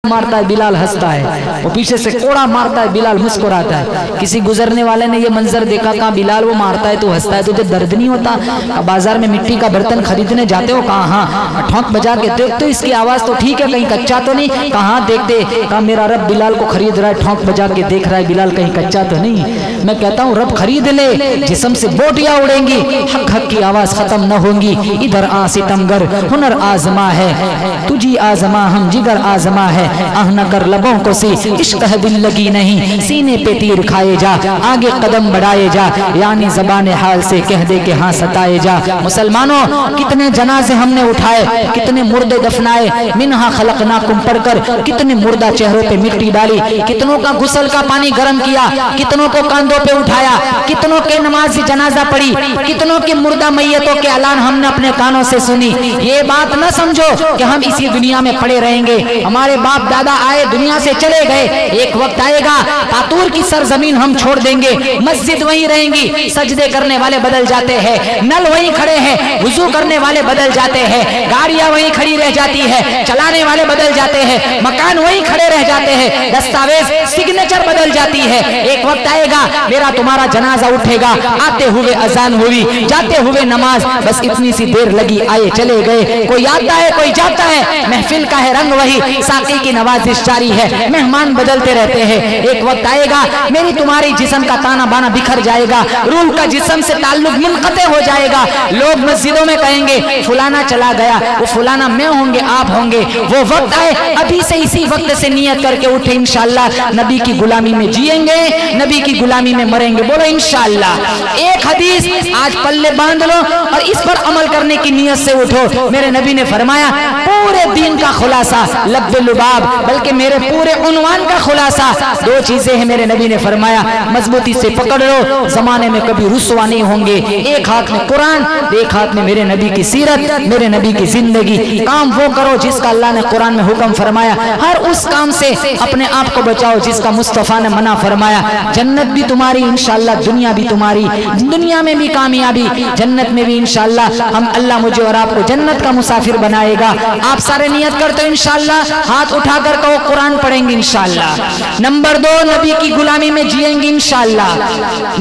मारता है, बिलाल हंसता है, वो पीछे से कोड़ा मारता है, बिलाल मुस्कुराता है। किसी गुजरने वाले ने ये मंजर देखा, कहा बिलाल वो मारता है तो हंसता है, तुझे दर्द नहीं होता? अब बाजार में मिट्टी का बर्तन खरीदने जाते हो, कहा हाँ, ठोंक बजा के देख तो इसकी आवाज तो ठीक है, कहीं कच्चा तो नहीं? कहा देखते, कहा मेरा रब बिलाल को खरीद रहा है, ठोंक बजा के देख रहा है, बिलाल कहीं कच्चा तो नहीं? मैं कहता हूँ रब खरीद ले, जिस्म से बोटियां उड़ेंगी, हक हक की आवाज खत्म न होंगी। इधर आ सितमगर, हुनर आजमा है, तुझी आजमा हम जिगर आजमा है, आह न कर लबों को सी, इश्क है दिल लगी नहीं, सीने पे तीर खाए जा, आगे कदम बढ़ाए जा, यानी ज़बान हाल से कह दे के हाँ सताए जा। मुसलमानों, कितने जनाजे हमने उठाए, कितने मुर्दे दफनाए, मिन्हा खलकनाकुम पढ़कर कितने मुर्दा चेहरों पे मिट्टी डाली, कितनों का गुस्ल का पानी गर्म किया, कितनों को कंधों पे उठाया, कितनों के नमाज जनाजा पढ़ी, कितनों की मुर्दा मैयतों के ऐलान हमने अपने कानों से सुनी। ये बात न समझो कि हम इसी दुनिया में पड़े रहेंगे, हमारे बाप दादा आए दुनिया से चले गए, एक वक्त आएगा तातूर की सरजमीन हम छोड़ देंगे, मस्जिद वहीं रहेंगी, सजदे करने वाले बदल जाते हैं, नल वहीं खड़े हैं, वुजू करने वाले बदल जाते हैं, गाड़ियां वहीं खड़ी रह जाती है, चलाने वाले बदल जाते हैं, मकान वहीं खड़े रह जाते हैं, दस्तावेज सिग्नेचर बदल जाती है। एक वक्त आएगा मेरा तुम्हारा जनाजा उठेगा, आते हुए अजान हुई, जाते हुए नमाज, बस इतनी सी देर लगी, आए चले गए, कोई आता है कोई जाता है, महफिल का है रंग वही, साकी की नवाजिश जारी है, मेहमान बदलते रहते हैं। एक वक्त आएगा मेरी तुम्हारी जिस्म का ताना बाना बिखर जाएगा, रूह का जिस्म से ताल्लुक मुनक़ते हो जाएगा। लोग मस्जिदों में कहेंगे फुलाना चला गया, वो फुलाना मैं होंगे आप होंगे। वो वक्त आए, अभी से इसी वक्त से नियत करके उठे, इंशाअल्लाह नबी की गुलामी में जिएंगे, नबी की गुलामी में मरेंगे। बोलो इंशाअल्लाह। एक हदीस आज पल्ले बांध लो और इस पर अमल करने की नियत से उठो। मेरे नबी ने फरमाया पूरे दीन का खुलासा लब्बे लुबाब, बल्कि मेरे पूरे उन्वान का खुलासा 2 चीजें हैं। मेरे नबी ने फरमाया मजबूती से पकड़ लो, जमाने में कभी रुसवा नहीं होंगे। एक हाथ में कुरान, एक हाथ में मेरे नबी की सीरत, मेरे नबी की जिंदगी। काम वो करो जिसका अल्लाह ने कुरान में हुक्म फरमाया, हर उस काम से अपने आप को बचाओ जिसका मुस्तफा ने मना फरमाया। जन्नत भी तुम्हारी इंशाअल्लाह, दुनिया भी तुम्हारी, दुनिया में भी कामयाबी, जन्नत में भी इंशाअल्लाह। हम अल्लाह मुझे और आपको जन्नत का मुसाफिर बनाएगा। आप सारे नियत करते हो इंशाअल्लाह, हाथ उठाकर कहो कुरान पढ़ेंगे इंशाअल्लाह। नंबर 2, नबी की गुलामी में जिएंगे इंशाअल्लाह।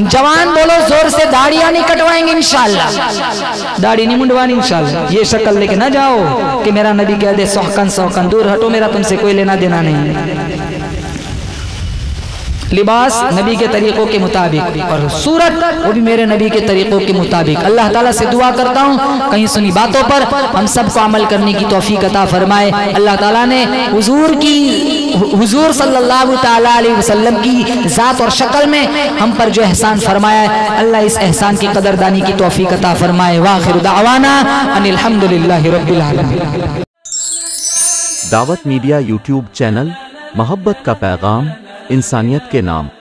जवान बोलो जोर से, दाढ़ियां नहीं कटवाएंगे इंशाअल्लाह, दाढ़ी नहीं मुंडवानी इंशाअल्लाह। ये शक्ल लेके ना जाओ कि मेरा नबी कह दे सौकन सौकन, दूर हटो, मेरा तुमसे कोई लेना देना नहीं। लिबास नबी के तरीक़ों के मुताबिक और सूरत वो भी मेरे नबी के तरीक़ों के मुताबिक। अल्लाह ताला से दुआ करता हूँ कहीं सुनी बातों पर हम सबको अमल करने की तौफीक अता फरमाए। अल्लाह ताला ने हुजूर सल्लल्लाहु ताला अलैहि वसल्लम की ज़ात और शक्ल में हम पर जो एहसान फरमाया है, अल्लाह इस एहसान की कदरदानी की तौफीक अता फरमाए। वाखिर दावाना अनिल हम्दुलिल्लाहि रब्बिल आलमीन। दावत मीडिया यूट्यूब चैनल, मोहब्बत का पैगाम, इंसानियत के नाम।